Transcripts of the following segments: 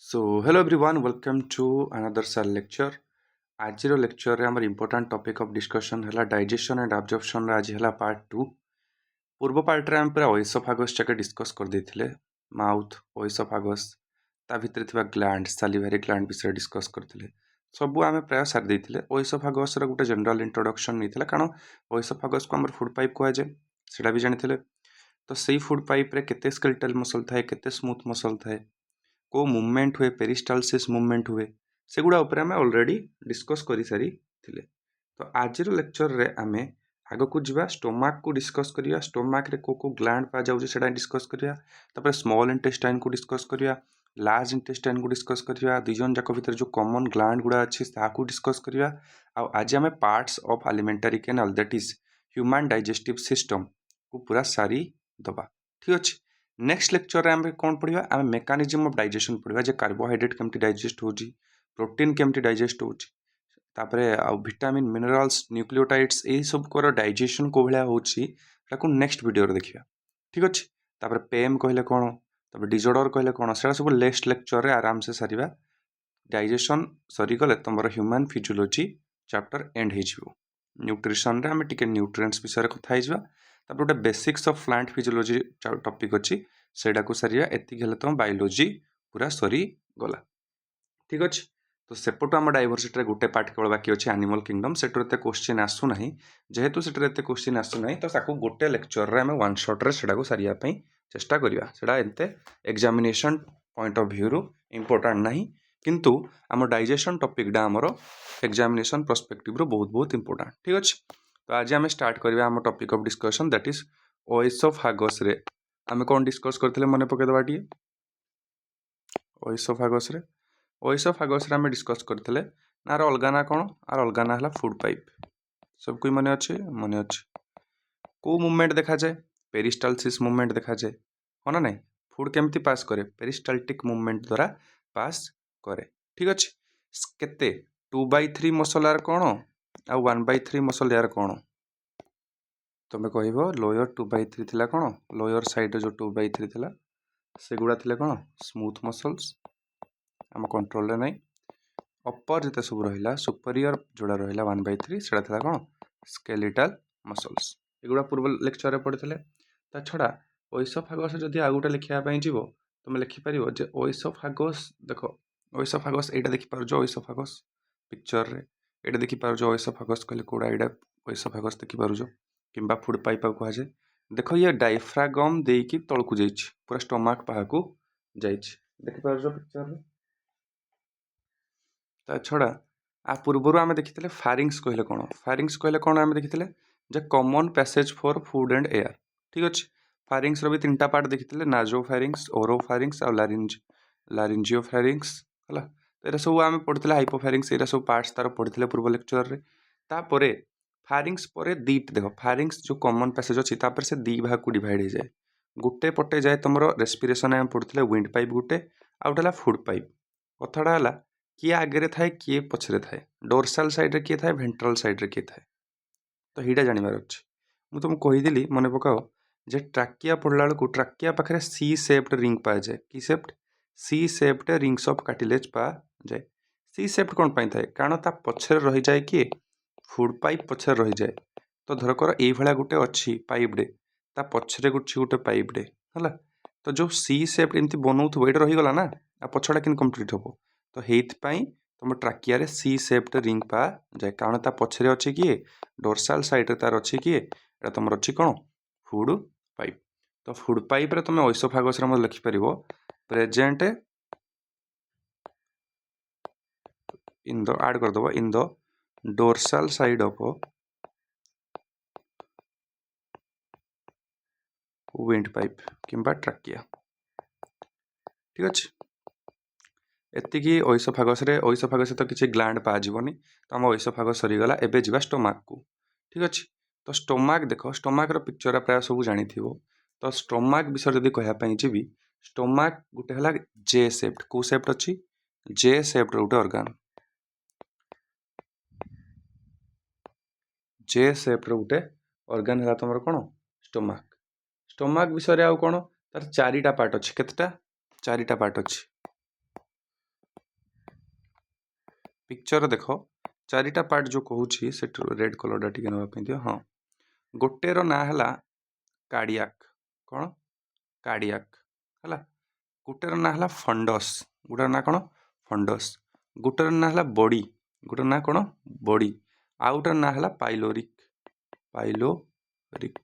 So hello everyone, welcome to another cell lecture. आज lecture रे हमर इंपोर्टेंट टॉपिक ऑफ डिस्कशन है digestion and absorption रे आज है पार्ट 2। पूर्व पार्ट रे हम पूरा ओइसोफागस जाके डिस्कस कर देथिले। माउथ ओइसोफागस ता भितर थिबा ग्लैंड सालिवरी ग्लैंड विषय डिस्कस करथिले। सबु आमे प्राय सार देथिले। ओइसोफागस रे गुटे जनरल इंट्रोडक्शन नैथिला कारण ओइसोफागस को हमर फूड पाइप कहै जे सेटा भी जानिथिले। तो सेही फूड पाइप रे केते स्केलेटल मसल थाए केते स्मूथ मसल थाए को मूवमेंट हुए पेरिस्टालसिस मूवमेंट हुए सेगुड़ा ऊपर आम ऑलरेडी डिस्कस कर सारी थिले। तो आज लेक्चर रे आमे आग को जीवा स्टोमाक को डिस्कस करिया। स्टोमाक रे को ग्लैंड पा जाउजे सेटा डिस्कस करिया। तापर स्मॉल इंटेस्टाइन को डिस्कस करिया, लार्ज इंटेस्टाइन को डिस्कस करिया। दुजन जाक भीतर जो कॉमन ग्लैंड गुड़ा अछि ताकू डिस्कस करिया। आ आज आमे parts of alimentary canal that is human digestive system को पूरा सारी दबा। ठीक अछि। नेक्स्ट लेक्चर रे आमे कोन पढिबा आमे मेकानिज्म ऑफ डाइजेशन पढिबा जे कार्बोहाइड्रेट केमति डाइजेस्ट होजी, प्रोटीन केमति डाइजेस्ट होजी, तापरे आ विटामिन मिनरल्स न्यूक्लियोटाइड्स ए सब को डाइजेशन को भलिया होची ताकू नेक्स्ट वीडियो रे देखिया। ठीक अछि। तापरे पेम कहले कोन, तापरे डिसऑर्डर कहले कोन सेरा सब नेक्स्ट लेक्चर रे आराम से सारिबा। डाइजेशन सरी गले तमरो ह्यूमन फिजियोलॉजी चैप्टर एंड हे जिवो। न्यूट्रिशन रे आमे टिके न्यूट्रिएंट्स विषय रे कथा हे जिवा। तापर गोटे basics of plant physiology topic अछि सेडा को सारिया। एतिक हेले तो बायोलॉजी पूरा सरी गला। ठीक अछि। तो सेपटो आम डाइवर्सिटी रे गोटे पार्ट केवल बाकी अछि एनिमल किंगडम। सेटर एते क्वेश्चन आसु नाही, जेहेतु सेटर एते क्वेश्चन आसु नाही तो साकू गोटे लेक्चर रे आमे वन शॉट रे सेडा को सारिया पई चेष्टा करिया। सेडा एते एग्जामिनेशन पॉइंट ऑफ व्यू रो इंपोर्टेंट नाही, किंतु आम डाइजेशन टॉपिक डा हमरो एग्जामिनेशन पर्सपेक्टिव रो बहुत बहुत इंपोर्टेंट। ठीक अछि। तो आज आमे स्टार्ट करिया आम topic of discussion that is oesophagus रे आमे कोन डिस्कस करथिले मने पके दबा टिए। ओएसोफागस रे आमे डिस्कस करथिले नार अलगा ना कोन, आर अलगा ना हला फूड पाइप। सब कोई मने अछि को मूवमेंट देखा जाए पेरिस्टालसिस मूवमेंट देखा जाए हो ना नहीं। फूड केमती पास करे पेरिस्टाल्टिक मूवमेंट द्वारा पास करे। ठीक अछि। केते 2/3 मसल यार कोन आ 1/3 मसल यार कोन तमे कहबो लोअर 2/3 थिला कोन, लोअर साइड जो 2/3 थिला सेगुड़ा थिले कोन स्मूथ मसल्स आम कंट्रोल रे नहीं। अपर जते सब रहिला सुपीरियर जोड़ा रहिला 1/3 सेडा थिला कोन स्केलेटल मसल्स। एगुड़ा पूर्व लेक्चर रे पढिथिले। ता छडा ओएसोफागस जदी आ गुटा लिखिया पई जीवो तमे लिखि परिबो जे ओएसोफागस देखो ओएसोफागस एटा देखि पारजो ओएसोफागस पिक्चर रे एटा देखि पारजो ओएसोफागस कहले कोडा एटा ओएसोफागस देखि पारजो किंबा फूड पाइप को जे देखो ये डायफ्रागम देकी तळकु जाईछि पूरा स्टमक पाहाकू जाईछि देखि पारजो पिक्चर रे। ता छडा आ पूर्वरु आमे देखिथिले फारिंग्स कहले कोन आमे देखिथिले जे common passage for food and air. ठीक अछि। फारिंग्स रो भी तीनटा पार्ट देखिथिले नाजो फारिंग्स, ओरो फारिंग्स आ लारिंजियो फारिंग्स हला। तो एरा सब आमे पढिथिले हाइपोफारिंग्स एरा सब पार्ट्स तार पढिथिले पूर्व लेक्चर रे। ता परे फारिंग्स परे दीट देखो फारिंग्स जो कॉमन पैसेज अछि ता पर से दी भाग को डिवाइड हो जाए। गुटे पटे जाए तमरो रेस्पिरेशन आमे पढिथिले विंड पाइप गुटे आ उठला फूड पाइप। कथाडा हला किए आगे थाए किए पछरे थाए, डोर्साल साइड रे किए थाए वेंट्रल साइड रे किए थाए। तो हीटा जानिबार अछि। मु तुम कहिदिली मने पकाओ जे ट्राकिया पढला को ट्राकिया पाखरे सी शेप्ड रिंग पा जाए। की shaped C shaped rings of cartilage पा जाए। सी शेप्ड कोन पई थाए कारण ता पछरे रहि जाए कि फूड पाइप पछरे रहि जाए। तो धरकर एई भला गुटे अछि पाइप डे ता पछरे गुटे पाइप डे हला। तो जो सी शेप्ड एमती बनौथबो एटा रहि गला ना आ पछडा किन कंप्लीट होबो। तो हेइत पई तुम ट्राकिया रे सी शेप्ड रिंग पा जाए कारण ता पछरे अछि कि डोर्साल साइड रे तार अछि कि एटा तुमर अछि कोन फूड पाइप। तो फूड पाइप रे तुम ओएसोफागस रे म लिखि परिबो प्रेजेंट इन द ऐड कर दबो in the dorsal side of windpipe किंबा ट्राकिया। ठीक अछि। एतिकी ओएसोफागस तो किसी ग्लैंड पा जीवनी तो हम ओएसोफागस सरी गला। एबे जीवा स्टोमाक को। ठीक अछि। तो स्टोमाक देखो स्टोमाक रो पिक्चर प्राय सब जानि थिबो। तो स्टोमाक विषय जदी कहया पई जीवी स्टोमाक गुटे हला जे शेप्ड को शेप्ड अछि जे शेप्ड गुटे ऑर्गन जे शेप्ड गुटे ऑर्गन हला तमर कोन स्टोमाक। स्टोमाक विषय रे आ कोन तार चारिटा पार्ट अछि केतटा चारिटा पार्ट अछि पिक्चर देख चारिटा पार्ट जो कहूँ से रेड कलर टी नापी दियो हाँ गोटेर ना है कार्डियाक कौन कार्डियाक है गोटेर ना है फंडस गोटे ना कौन फंडस गोटेर ना है बॉडी गोटे ना कौन बॉडी आउ गोटे ना है पाइलोरिक पाइलोरिक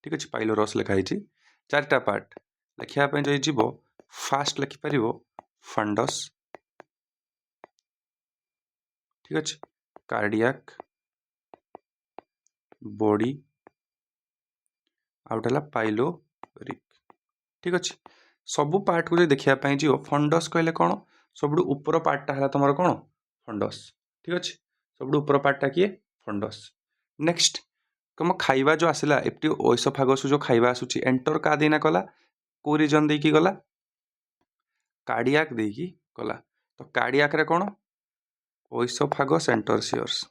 ठीक अच्छे पाइलोरस लिखाई चारिटा पार्ट लिखापी जो जीव फास्ट लिखिपर फंडस ठीक अच्छे कार्डियाक बॉडी आउट है पाइलोरिक ठीक अच्छे सबू पार्ट को जो देखापी जीव फंडस कहले कौन सब ऊपर पार्टा है तुम कौन फंडस ठीक अच्छे सब ऊपर पार्टा किए फंडस नेक्स्ट तुम खाइबा जो आसला एप्टी ओइसोफागस जो खाइबा आसूची एंटर का देना कला को रीजन देकी गला कार्डियाक देकी गला तो कार्डियाक रे कौन ओइसोफागस एंटरसियर्स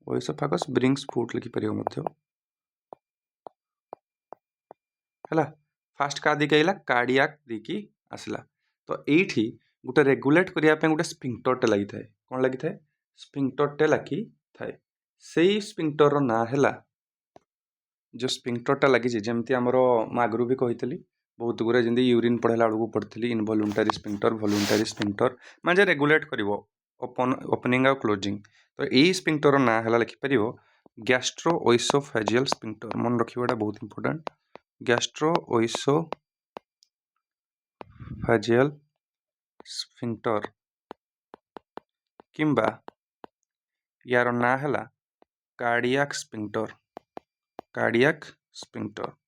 ओइसोफागस ब्रिंग्स फूड लिखि परियो मध्य हला फास्ट का देकी आइला कार्डियाक देकी आसला तो एठी गोटे रेगुलेट करिया पे गोटे स्फिंक्टरटे लागि थाए कोन लागि थाए स्फिंक्टरटे लागि थाए सेई स्फिंक्टर ना हैला जो स्फिंक्टरटा लगी जमती आमर आगु भी कही बहुत गुरे जमी यूरीन पढ़ेला बेलू पढ़ी इनवॉल्यूंटरी स्फिंक्टर वॉल्यूंटरी स्फिंक्टर माने रेगुलेट करिवो ओपनिंग आउ क्लोजिंग तो यही स्फिंक्टर ना है लिखिपर गैस्ट्रो ओइसोफेजियल स्फिंक्टर मन रखा बहुत इंपोर्टेंट गैस्ट्रो ओइसोफेजियल स्फिंक्टर किंबा यार ना है कार्डियाक स्फिंक्टर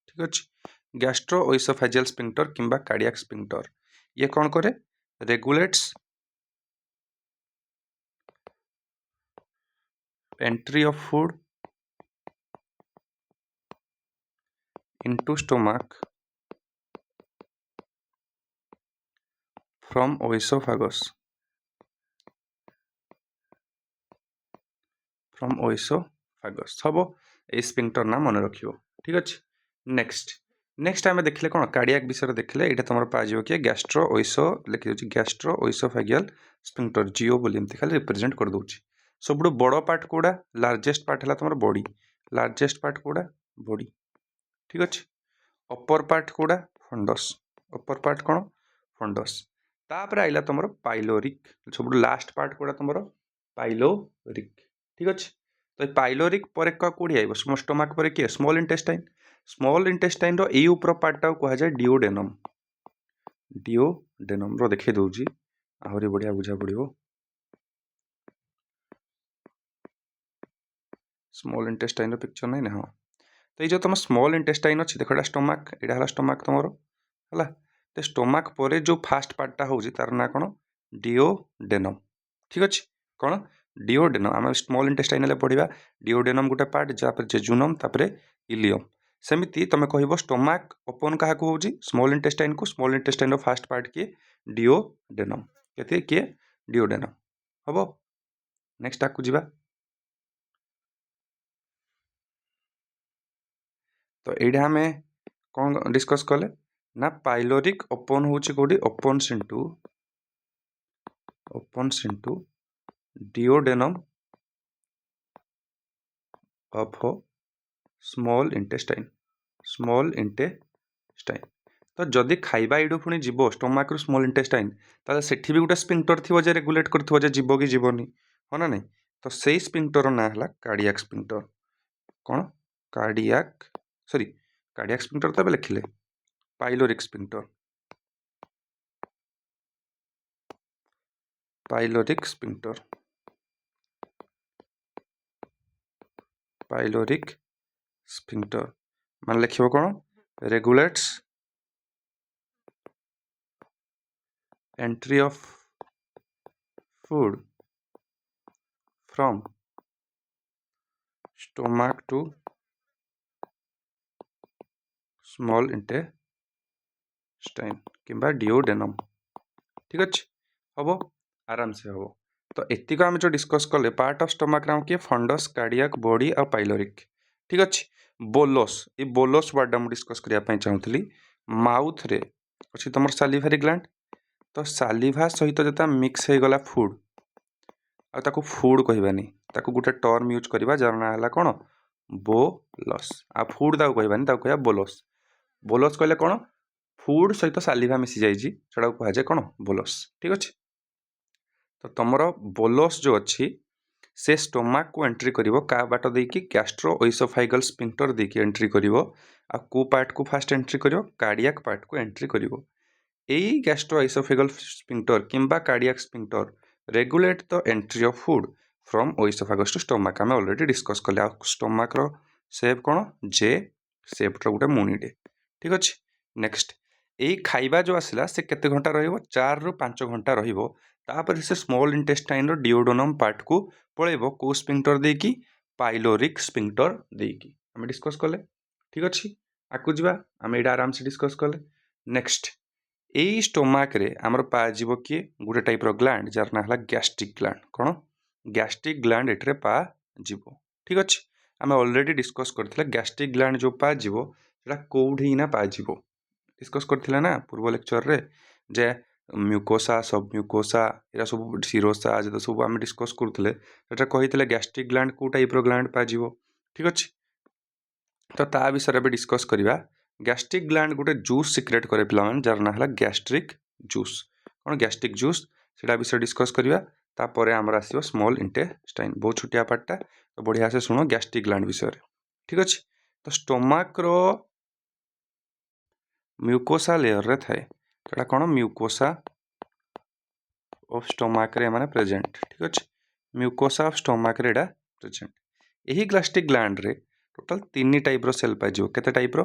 ठीक अच्छे गैस्ट्रो ओइसोफेजियल स्फिंक्टर किंबा कार्डियाक स्फिंक्टर ये कौन करे regulates entry of food into stomach from oesophagus हम ये स्फिंक्टर ना मन रखियो ठीक अच्छे नेक्स्ट आम देखले कौन कार्डियाक विषय देखले ये तुम पाजो कि गैस्ट्रो ओइसो लिखी दूसरी गैस्ट्रो ओइसोफेजियल स्फिंक्टर जिओ बोली खाली रिप्रेजेंट कर दूची सब बड़ पार्ट कौड़ा लार्जेस्ट पार्ट है तुम बॉडी लार्जेस्ट पार्ट कौड़ा बॉडी ठीक अच्छे अपर पार्ट कौड़ा फंडस अपर पार्ट कौन फंडस तापर आइला तुम पाइलोरिक सब लास्ट पार्ट कौड़ा तुम पाइलोरिक ठीक अच्छे तो पाइलोरिक पर कौड़ी आइब स्टोमक पर किए स्मॉल इंटेस्टाइन रो ऊपर पार्टा कह जाए डिओडेनम रो देखे दूची आहरी बढ़िया बुझा पड़ो स्मॉल इंटेस्टाइन रो पिक्चर नहीं ना हाँ तो ये जो तुम स्मॉल इंटेस्टाइन अच्छी देख स्टोमक यहाँ स्टोमक तुम है तो स्टोमक पर जो फास्ट पार्टा हूँ तार ना कौन डिओडेनम ठीक अच्छे कौन डिओडेनम आम स्मॉल इंटेस्टाइन पढ़ा डिओडेनम गोटे पार्ट जहाँ जेजुनम तापर इलियम सेमती तुम कह स्टोमक ओपन क्या हूँ स्मॉल इंटेस्टाइन को स्मॉल इंटेस्टाइन फास्ट पार्ट किए डिओडेनम के किए डिओडेनम हम नेक्स्ट आगे जावा तो ये आम कौन डिस्कस कले ना पाइलोरिक ओपन हूँ कौटी opens into duodenum of small intestine तो जदि खाइबा इडू पुणी जीव स्टोमक स्मॉल इंटेस्टाइन ताले सेठी भी गोटे स्फिंक्टर थी जे रेगुलेट करथिबो जे जीव कि जीवनी हाँ ना नहीं तो सही स्फिंक्टर ना है कार्डियाक स्फिंक्टर कौन कार्डियाक स्फिंक्टर तो लिखिले पाइलोरिक स्फिंक्टर पाइलोरिक स्फिंक्टर मान लिखिबो कौन regulates entry of food from stomach to small intestine किंबा डिओडेनम ठीक अच्छे हम आराम से हम तो एतिक आम जो डिस्कस कले पार्ट ऑफ स्टोमक नाम किए फंडस कार्डियाक बॉडी और पाइलोरिक ठीक अच्छे बोलोस ये बोलोस वर्ड मुझे डिस्कस करने चाहूली माउथ रे अच्छी तुम सालिभारी ग्लैंड तो सालिभा सहित जो मिक्स हो गला फूड आ ताको फूड कहबानी ताको गोटे टर्म यूज करवा जार ना है कौन बोलस आ फूड ताको कहबानी ताको कहया बोलस बोलस कहले कौन फूड सहित सालिभा मिसी जाइए सेटा कह जाए कौन बोलस ठीक अच्छे। तो तुमर बोलस जो अच्छी से स्टोमाक को एंट्री करिवो का बाट देकी गैस्ट्रो ओइसोफाइगल स्पिंक्टर देकी एंट्री करिवो आ को पार्ट को फास्ट एंट्री करिवो कार्डियक पार्ट को एंट्री करिवो एई गैस्ट्रो ओइसोफाइगल स्पिंक्टर किंबा cardiac sphincter regulate the entry of food from oesophagus to stomach आम ऑलरेडी डिस्कस कले स्टोमाक रो शेप कौन जे शेप रो गोटे मुनीटे ठीक अच्छे। नेक्स्ट यही खाइबा जो आसला से केते घंटा रहिबो 4 रु 5 घंटा रहिबो तापर से स्मॉल इंटेस्टाइन रो डिओडोनम पार्ट को पळेबो को स्पिंक्टर देकी पाइलोरिक स्पिंक्टर देकी हम डिस्कस कले ठीक अच्छे। आकु जीवा हम एडा आराम से डिस्कस कले। नेक्स्ट यही स्टोमाक रे आमर पाजिबो किए गोटे टाइप रो ग्लैंड जार ना हला गैस्ट्रिक ग्लैंड कौन गैस्ट्रिक ग्लैंड एटरे पा जीवो ठीक अच्छे। आम ऑलरेडी डिस्कस करथिले गैस्ट्रिक ग्लैंड जो पा जीवो सेटा कोउठी ना पा जीवो डिस्कस करथिले ना पूर्व लेक्चर रे जे म्यूकोसा सब म्यूकोसा एरा सब सिरोसा जे सब आम डिस्कस करथिले सेटा कहिथिले गैस्ट्रिक ग्लैंड को टाइप रो ग्लैंड पा जीवो ठीक अच्छे। तो ता विषय में डिस्कस करिवा गैस्ट्रिक ग्लैंड गोटे जूस सिक्रेट करे पिलामान जार ना हला गैस्ट्रिक जूस कौन गैस्ट्रिक जूस सेटा विषय डिस्कस करिवा तापर आमर आसीबो स्मॉल इंटेस्टाइन बहुत छोटिया पार्टटा तो बढ़िया से सुनो गैस्ट्रिक ग्लैंड विषय ठीक अच्छे। तो स्टोमाक रो म्यूकोसा लेयर रे थाए सेटा कौन म्यूकोसा ऑफ स्टोमाक रे माने प्रेजेंट ठीक अच्छे म्यूकोसा ऑफ स्टोमाक रे एडा प्रेजेंट यही गैस्ट्रिक ग्लैंड रे टोटल 3 टाइप रो सेल पाजिवो केते टाइप रो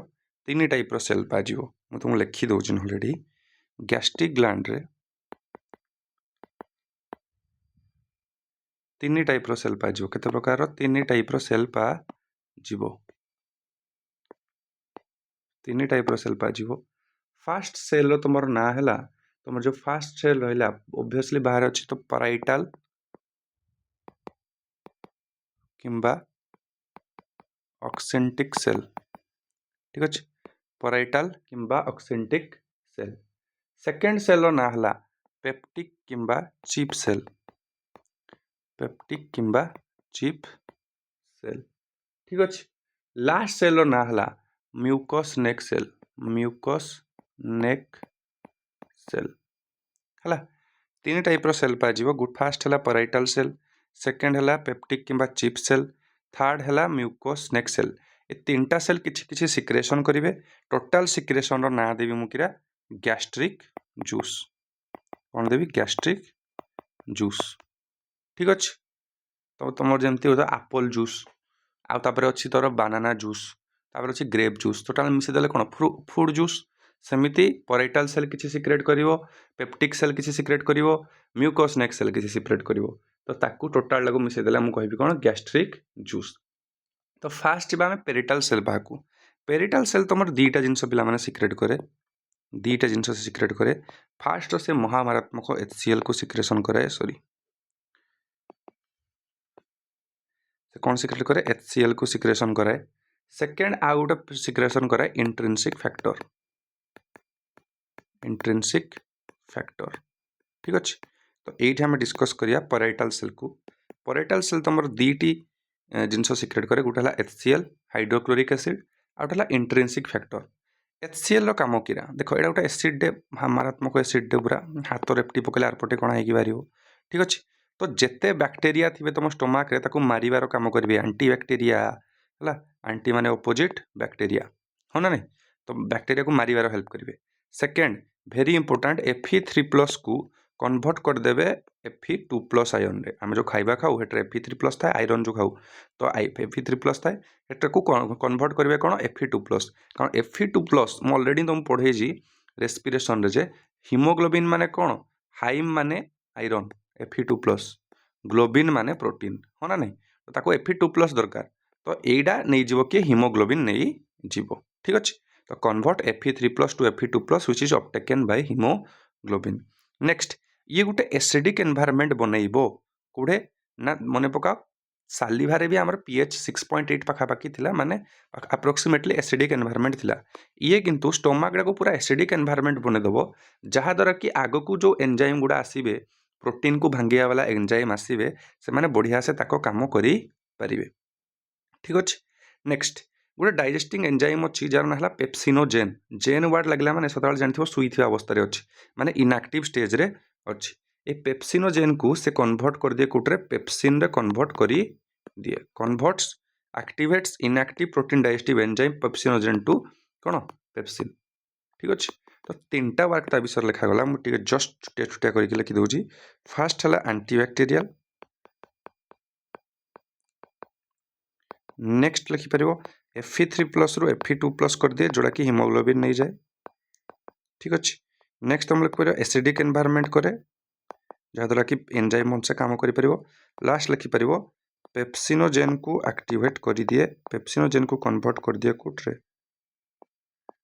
3 टाइप रो सेल पाजिवो मु तुमको लिखि दउजिन ऑलरेडी गैस्ट्रिक ग्लैंड रे 3 टाइप रो सेल पाजिवो केते प्रकार रो 3 टाइप रो सेल पा जीवो 3 टाइप रो सेल पाजिवो। फास्ट सेल रो तुमर ना हैला तुमर जो फास्ट सेल रहला ऑब्वियसली बाहर अछि तो पैराइटल किंबा ऑक्सेंटिक सेल ठीक अच्छे पैराइटल किंबा ऑक्सेंटिक सेल। सेकेंड सेल ना हला पेप्टिक किंबा चिप सेल पेप्टिक किंबा चिप सेल ठीक अच्छे। लास्ट सेल ना हला mucus neck cell mucus neck cell हला 3 टाइप रो सेल पा जीवो गुड फास्ट हला पैराइटल सेल सेकेंड हला पेप्टिक किंबा चिप सेल थर्ड हला म्यूकस नेक सेल ए 3टा सेल किछि किछि सिक्रेशन करिवे टोटल सिक्रेशन रो ना देबी मुकिरा गैस्ट्रिक जूस कौन देवी गैस्ट्रिक जूस ठीक अच्छे। तो तुम जमती होता एप्पल जूस आउ तापर अच्छी तोर बानाना जूस तापर अच्छी ग्रेप जूस टोटाल मिसेदेले कौन फ्रूट जूस सेमिति पैराइटल सेल किछि सिक्रेट करिवो पेप्टिक सेल किछि सिक्रेट करिवो म्यूकस नेक सेल किछि सिक्रेट करिवो तो ताकू टोटाल लागू मिसेदेले हम कहबी कौन गैस्ट्रिक जूस। तो फास्ट बा में पेरिटल सेल बाकू पेरिटल सेल तुम 2टा जिनस पिला माने सिक्रेट करे 2टा जिनस से सिक्रेट करे फास्ट से महामारात्मक HCl को सिक्रेशन करे सॉरी से कौन सिक्रेट करे HCl को सिक्रेशन करे सेकेंड आउ गोटे सिक्रेशन करे इंट्रिंसिक फैक्टर ठीक अच्छे। तो ये आम डिस्कस करिया पैराइटल सेल को पैराइटल सेल तुम 2टी जिनस सिक्रेट करे गोटे HCl hydrochloric acid outta intrinsic factor HCl रो काम किरा देखो एटा गोटे एसिड डे मारात्मक एसिड डे पूरा हाथ रेपटी पकेले आरपटे कणा होगी बाहर ठीक अच्छे। तो जेते बैक्टेरिया थिबे तुम स्टोमाक रे ताकू मारिबार काम करिवे एंटी बैक्टेरिया हला एंटी माने ऑपोजिट बैक्टेरिया हो ना नहीं तो बैक्टेरिया को मारिबार हेल्प करिवे। सेकेंड वेरी इंपोर्टेंट Fe3+ को कन्वर्ट कर देबे Fe2+ आयन रे आम जो खाइबा खाऊ हेटर Fe3+ थाए आयरन जो खाऊ तो Fe3+ थाए हेटर को कन्वर्ट करिवे कोन Fe2+ कारण Fe2+ म ऑलरेडी तुम पढ़े जी रेस्पिरेशन रे जे हीमोग्लोबिन माने कोन हाइम माने आयरन Fe2+ ग्लोबिन माने प्रोटीन हो ना नहीं तो ताको Fe2+ दरकार तो एडा नहीं जीवो कि हीमोग्लोबिन नहीं जीवो ठीक अच्छे। तो convert Fe3+ to Fe2+ which is ऑब्टेकन बाय हीमोग्लोबिन। नेक्स्ट ये गोटे एसिडिक एनवायरनमेंट बनइबो कोडे ना मने पका सालिभारे भी आमर pH 6.8 पाखापाखि थिला माने अप्रोक्सीमेटली एसिडिक एनवायरनमेंट थिला ये किंतु स्टोमाक को पूरा एसिडिक एनवायरनमेंट बने देबो जहा द्वारा कि आगो को जो एंजाइम गुडा आसीबे प्रोटीन को भांगिया वाला एंजाइम आसीबे से माने बढ़िया से ताको काम करी परिबे ठीक अछि नेक्स्ट गोटे डाइजेस्टिंग एंजाइम अच्छी जार ना पेप्सिनोजेन जेन वर्ड लगला माने सदाल जानथिबो सुईथिबा अवस्था रे अछि माने इनएक्टिव स्टेज रे अछि ए पेप्सिनोजेन को से कन्वर्ट कर दिए कोटरे पेप्सिन रे कन्वर्ट करी दिए converts activates inactive protein digestive enzyme pepsinogen to कोन पेप्सिन ठीक अछि तो तीनटा वर्ड ता विषय लिखा गला मु टिके जस्ट छुटिया छुटिया करके लिखि दउजी फर्स्ट हला एंटीबैक्टीरियल नेक्स्ट लिखि परिबो Fe3+ रु Fe2+ कर दिए जोड़ा कि हीमोग्लोबिन नहीं जाए ठीक अछि नेक्स्ट हम लिख परिबो एसिडिक एनवायरनमेंट करे जहाँ द्वारा कि एंजाइम हमसे काम करि परिबो लास्ट लिखि परिबो पेप्सिनोजेन को एक्टिवेट करि दिए पेप्सिनोजेन को कन्वर्ट कर दिए कोटरे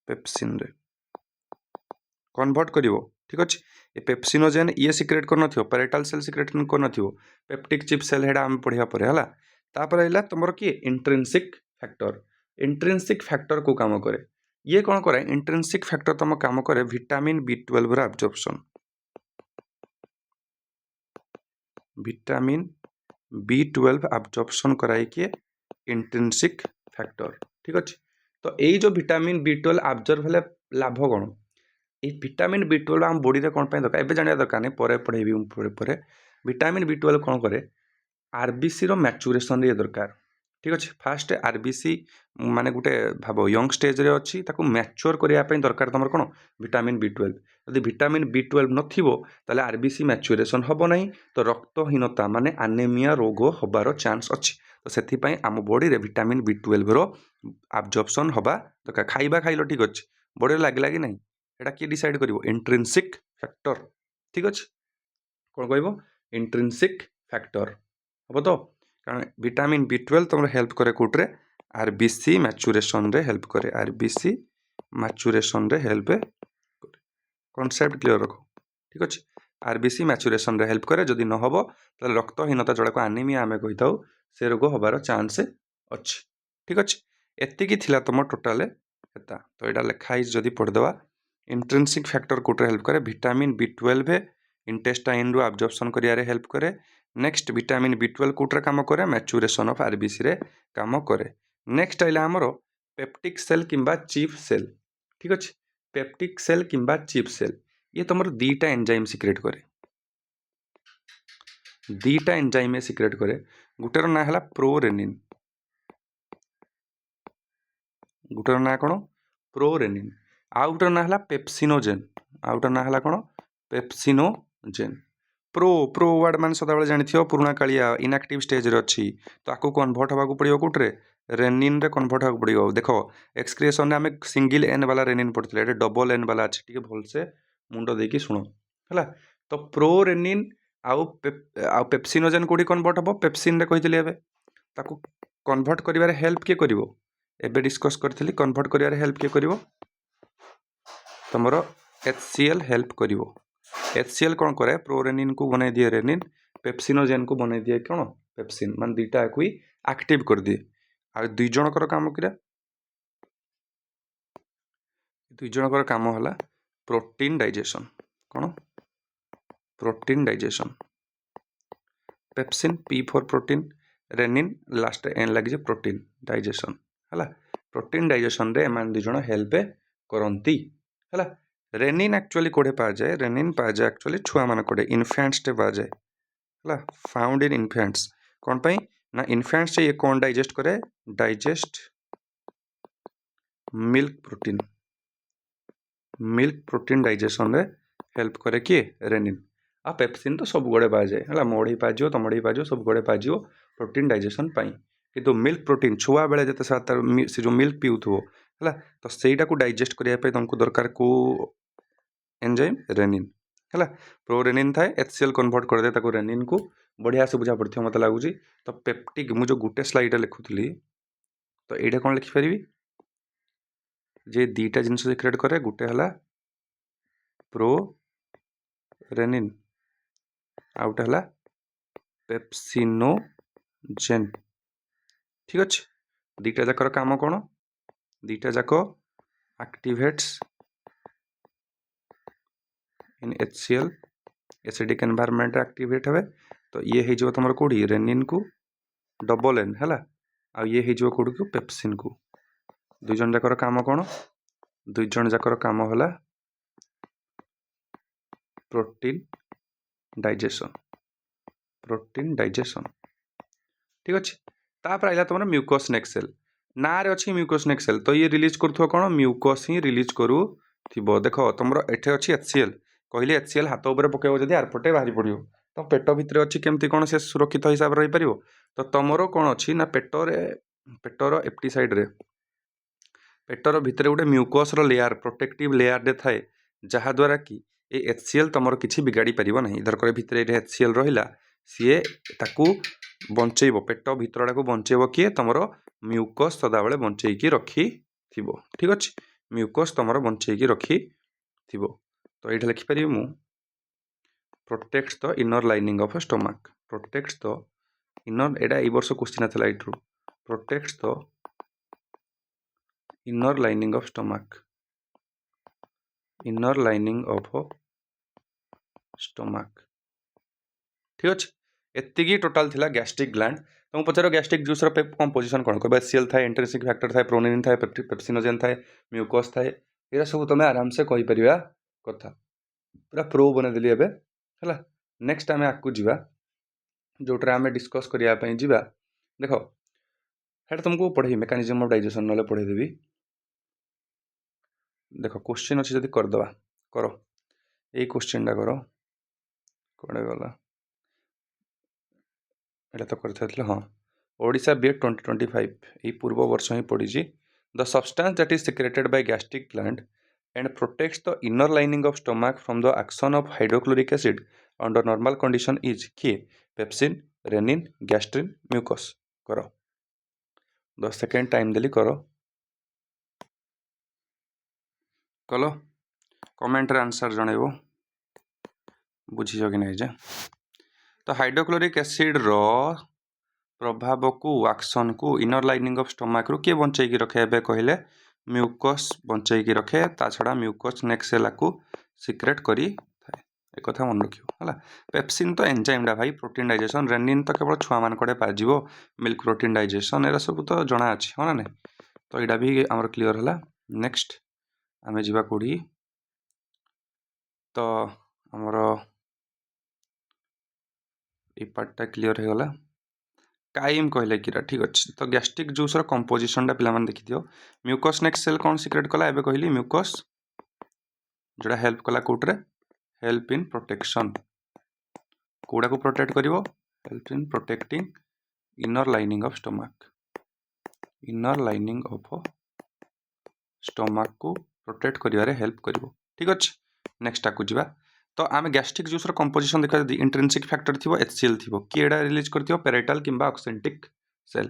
पेप्सिन रे कन्वर्ट करिवो ठीक अछि ए पेप्सिनोजेन ये सिक्रेट कर नथियो पैरेटल सेल सिक्रेट कर नथियो पेप्टिक चिप सेल हेडा हम पढिया परे हला तापर आइला तमरो कि इंट्रिंसिक फैक्टर को काम करे ये कौन करे इंट्रिंसिक फैक्टर तम काम करे विटामिन B12 रा एब्जॉर्प्शन विटामिन B12 एब्जॉर्प्शन कराई के इंट्रिंसिक फैक्टर ठीक अछि तो एई जो विटामिन B12 एब्जॉर्ब हेले लाभ कोन ए विटामिन B12 हम बॉडी रे कोन पय दरकार एबे जानिया दरकार नै परे पढेबी परे विटामिन B12 कोन करे आरबीसी रो मैच्योरेशन रे दरकार ठीक अछि फास्ट आरबीसी माने गुटे भाबो यंग स्टेज रे अछि ताकू मैच्योर करिया पय दरकार तमर कोन विटामिन B12 यदि विटामिन B12 नथिबो ताले आरबीसी मैच्योरेशन हबो नै तो रक्तहीनता माने एनीमिया रोग होबारो चांस अछि तो सेथि पय आम बॉडी रे विटामिन B12 रो एब्जॉर्प्शन हबा दरकार खाइबा खाइलो ठीक अछि बॉडी लागला कि नै एटा के डिसाइड करिवो इंट्रिंसिक फैक्टर ठीक अछि कोन कहइबो इंट्रिंसिक फैक्टर हबो तो कारण विटामिन B12 तुम हेल्प करे कोटरे आरबीसी मैच्योरेशन रे हेल्प करे आरबीसी मैच्योरेशन रे हेल्प कॉन्सेप्ट क्लियर रखो ठीक अछि आरबीसी मैच्योरेशन रे हेल्प करे जदि न हबो त रक्तहीनता जोड़ा को एनीमिया हमें कहिताउ से रोग होबार चांस अछि ठीक अछि एति की थिला तुम टोटल हेता तो एटा लेखाइज जदि पढ़ देबा इंट्रिंसिक फैक्टर कोटरे हेल्प करे विटामिन B12 इंटेस्टाइन रो एब्जॉर्प्शन करिया रे हेल्प करे नेक्स्ट विटामिन B12 कोटरे काम करे मैच्योरेशन ऑफ आरबीसी रे काम करे नेक्स्ट आइला हमरो पेप्टिक सेल किंबा चीफ सेल ठीक अछि पेप्टिक सेल किंबा चीफ सेल ये तमरो दीटा एंजाइम सिक्रेट करे दीटा एंजाइम सिक्रेट करे गुटेर ना हला प्रोरेनिन गुटेर ना कोन प्रोरेनिन आउटर ना हला पेप्सिनोजेन आउटर ना हला कोन पेप्सिनोजेन प्रो वर्ड मान सदाबले जानिथियो पुराना कालिया इनएक्टिव स्टेज रे अछि ताको कन्वर्ट हबा को पड़ियो कोटरे रेनिन रे कन्वर्ट हबा को पड़ियो देखो एक्सक्रिएशन ने हमें सिंगल एन वाला रेनिन पड़थिले एटे डबल एन वाला अछि टिके भल से मुंडो देकी सुनो हला तो प्रोरेनिन आउ पेप्सिनोजेन कोडी कन्वर्ट हबो पेप्सिन रे कहितले एबे ताको कन्वर्ट करिवारे हेल्प के करिवो एबे डिस्कस करथिली कन्वर्ट करिवारे हेल्प के करिवो तमरो HCl हेल्प करिवो HCl कौन करे प्रोरेनिन को बना दिए रेनिन पेप्सिनोजेन को बना दिए कौन पेप्सिन मान दुईटा को एक्टिव कर दिए आ दुई जनकर काम किरा दुई जनकर काम होला प्रोटीन डाइजेशन कौन protein digestion pepsin P for protein rennin last एन लगे प्रोटीन डाइजेशन हला प्रोटीन डाइजेशन रे एमान दुई जण हेल्प करंती हला रेनिन एक्चुअली कोडे पा जाए रेनिन पा जाए एक्चुअली छुआ मान कोडे इन्फेंट्स टे पा जाए हला फाउंड इन इन्फेंट्स कौन पई ना इन्फेंट्स ये कौन डाइजेस्ट करे डाइजेस्ट मिल्क प्रोटीन डाइजेशन रे हेल्प करे कि रेनिन आ पेप्सिन तो सब गोड़े पा जाए हला मोड़ी पा जियो तमड़ी पा जियो सब गोड़े पा जियो प्रोटीन डाइजेशन पाई किंतु मिल्क प्रोटीन छुआ बेले जते साथ से जो मिल्क पिउथो हला तो सेटा को डाइजेस्ट करिया पे तुमको दरकार को एंजाइम रेनिन हला प्रोरेनिन थाए HCl कन्वर्ट कर दे ताको रेनिन को बढ़िया से बुझा पड़थियो मते लागुची तो पेप्टिक मु जो गुटे स्लाइड लिखुथली तो एटा कोन लिखि परिबी जे दीटा जिंस सिक्रेट करे गुटे हला प्रोरेनिन आउट हला पेप्सिनोजेन जेन ठीक अच्छे दीटा जाकर काम कौन दीटा जाक एक्टिवेट्स इन HCl एसिडिक एनवायरनमेंट एक्टिवेट हे तो ये हो तुम कौड़ी रेनिन को डबल एन है आ ये हो कौड़ी को पेप्सिन को दुई जन जाकर काम कौन दुई जन जाकर काम है प्रोटीन डाइजेशन ठीक अच्छे तापर आइला तुम म्यूकस नेक सेल ना रे अच्छी म्यूकस नेक सेल तो ये रिलीज करुव कौन म्यूकस ही रिलीज करू देख तुम एठे अच्छी HCl कहले HCl हाथ उपर पकेब जब आरपटे बाहरी पड़ो तो पेट भितर अच्छी केमती कौन से सुरक्षित हिसाब रही पार तो तुमर कौन अच्छी ना पेटर एप्टी साइड रे पेटर भितर गोटे म्यूकस लेयर प्रोटेक्टिव लेयर रे थाए जहाद्वारा कि ये HCl तुम किसी बिगाड़ी पार ना इधर भितर HCl रहा सी ताकू बंचेब पेट भितरटा को बंचेब किए तुम म्यूकस सदाबले बंचेकी रखी ठीक अच्छे म्यूकस तुम बंचेकी रखी तो ये लिखिपर मु protects the inner lining of stomach protects the inner एटा ए वर्ष क्वेश्चन आथला एट्रू protects the inner lining of stomach ठीक अच्छे एतिकी टोटाल थिला गैस्ट्रिक ग्लैंड तुम पचार गैस्ट्रिक जूस कंपोजिशन कौन कह HCl थाए इंट्रिंसिक फैक्टर थाए प्रोनिन थाए पेप्सिनोजेन थाए म्यूकस थाए ये सब तुम आराम से कहि परिबा कथा पूरा प्रो बनदेली एबे है नेक्स्ट आम आगे जावा जोटा आम डिस्कस करने जावा देख हेटा तुमको पढ़े मेकानिज्म ऑफ डाइजेशन ना पढ़ेदेवी देख क्वेश्चन अच्छे जब करदे कर ये क्वेश्चन टा कर कड़े गला एटा तो कर हाँ ओडिशा बीएड 2025 ये पूर्व वर्ष ही पड़ी the substance that is secreted by gastric gland and protects the inner lining of stomach from the action of hydrochloric acid under normal condition is किए पेप्सिन रेनिन गैस्ट्रिन म्यूकस करो 10 सेकेंड टाइम देली करो कलो comment रे answer जनइबो बुझी कि नहीं जे तो hydrochloric acid रो प्रभाव को एक्शन को इनर लाइनिंग ऑफ स्टमक रु किए बंचेकी रखे एबे कहले म्यूकस बंचेकी रखे ता छड़ा म्यूकस नेक सेल को सिक्रेट करी थाए एक कथा मन रखियो हला पेप्सिन तो एंजाइम डा भाई प्रोटीन डाइजेशन रेनिन तो केवल छुआ मान कड़े पाजिवो मिल्क प्रोटीन डाइजेशन एरा सब तो जना अछि हो ना नहीं तो एडा भी हमर क्लियर हला नेक्स्ट आमे जिबा कोडी तो हमर ए पार्टटा क्लियर हो गला काइम कहले किरा ठीक अच्छे तो गैस्ट्रिक जूस कंपोजिशन टा पिला देखी दियो म्यूकस नेक सेल कौन सिक्रेट कला एबे कहली म्यूकस जोड़ा हेल्प कला कोटरे हेल्प इन प्रोटेक्शन कोड़ा को प्रोटेक्ट करिवो help in protecting inner lining of stomach को प्रोटेक्ट करिवारे हेल्प करिवो ठीक अच्छे नेक्स्ट आकु जिबा तो आम गैस्ट्रिक जूस कंपोजिशन देखा जब इंट्रिंसिक फैक्टर थी HCl थी किए रिलीज कर पेराइटल किंबा oxyntic cell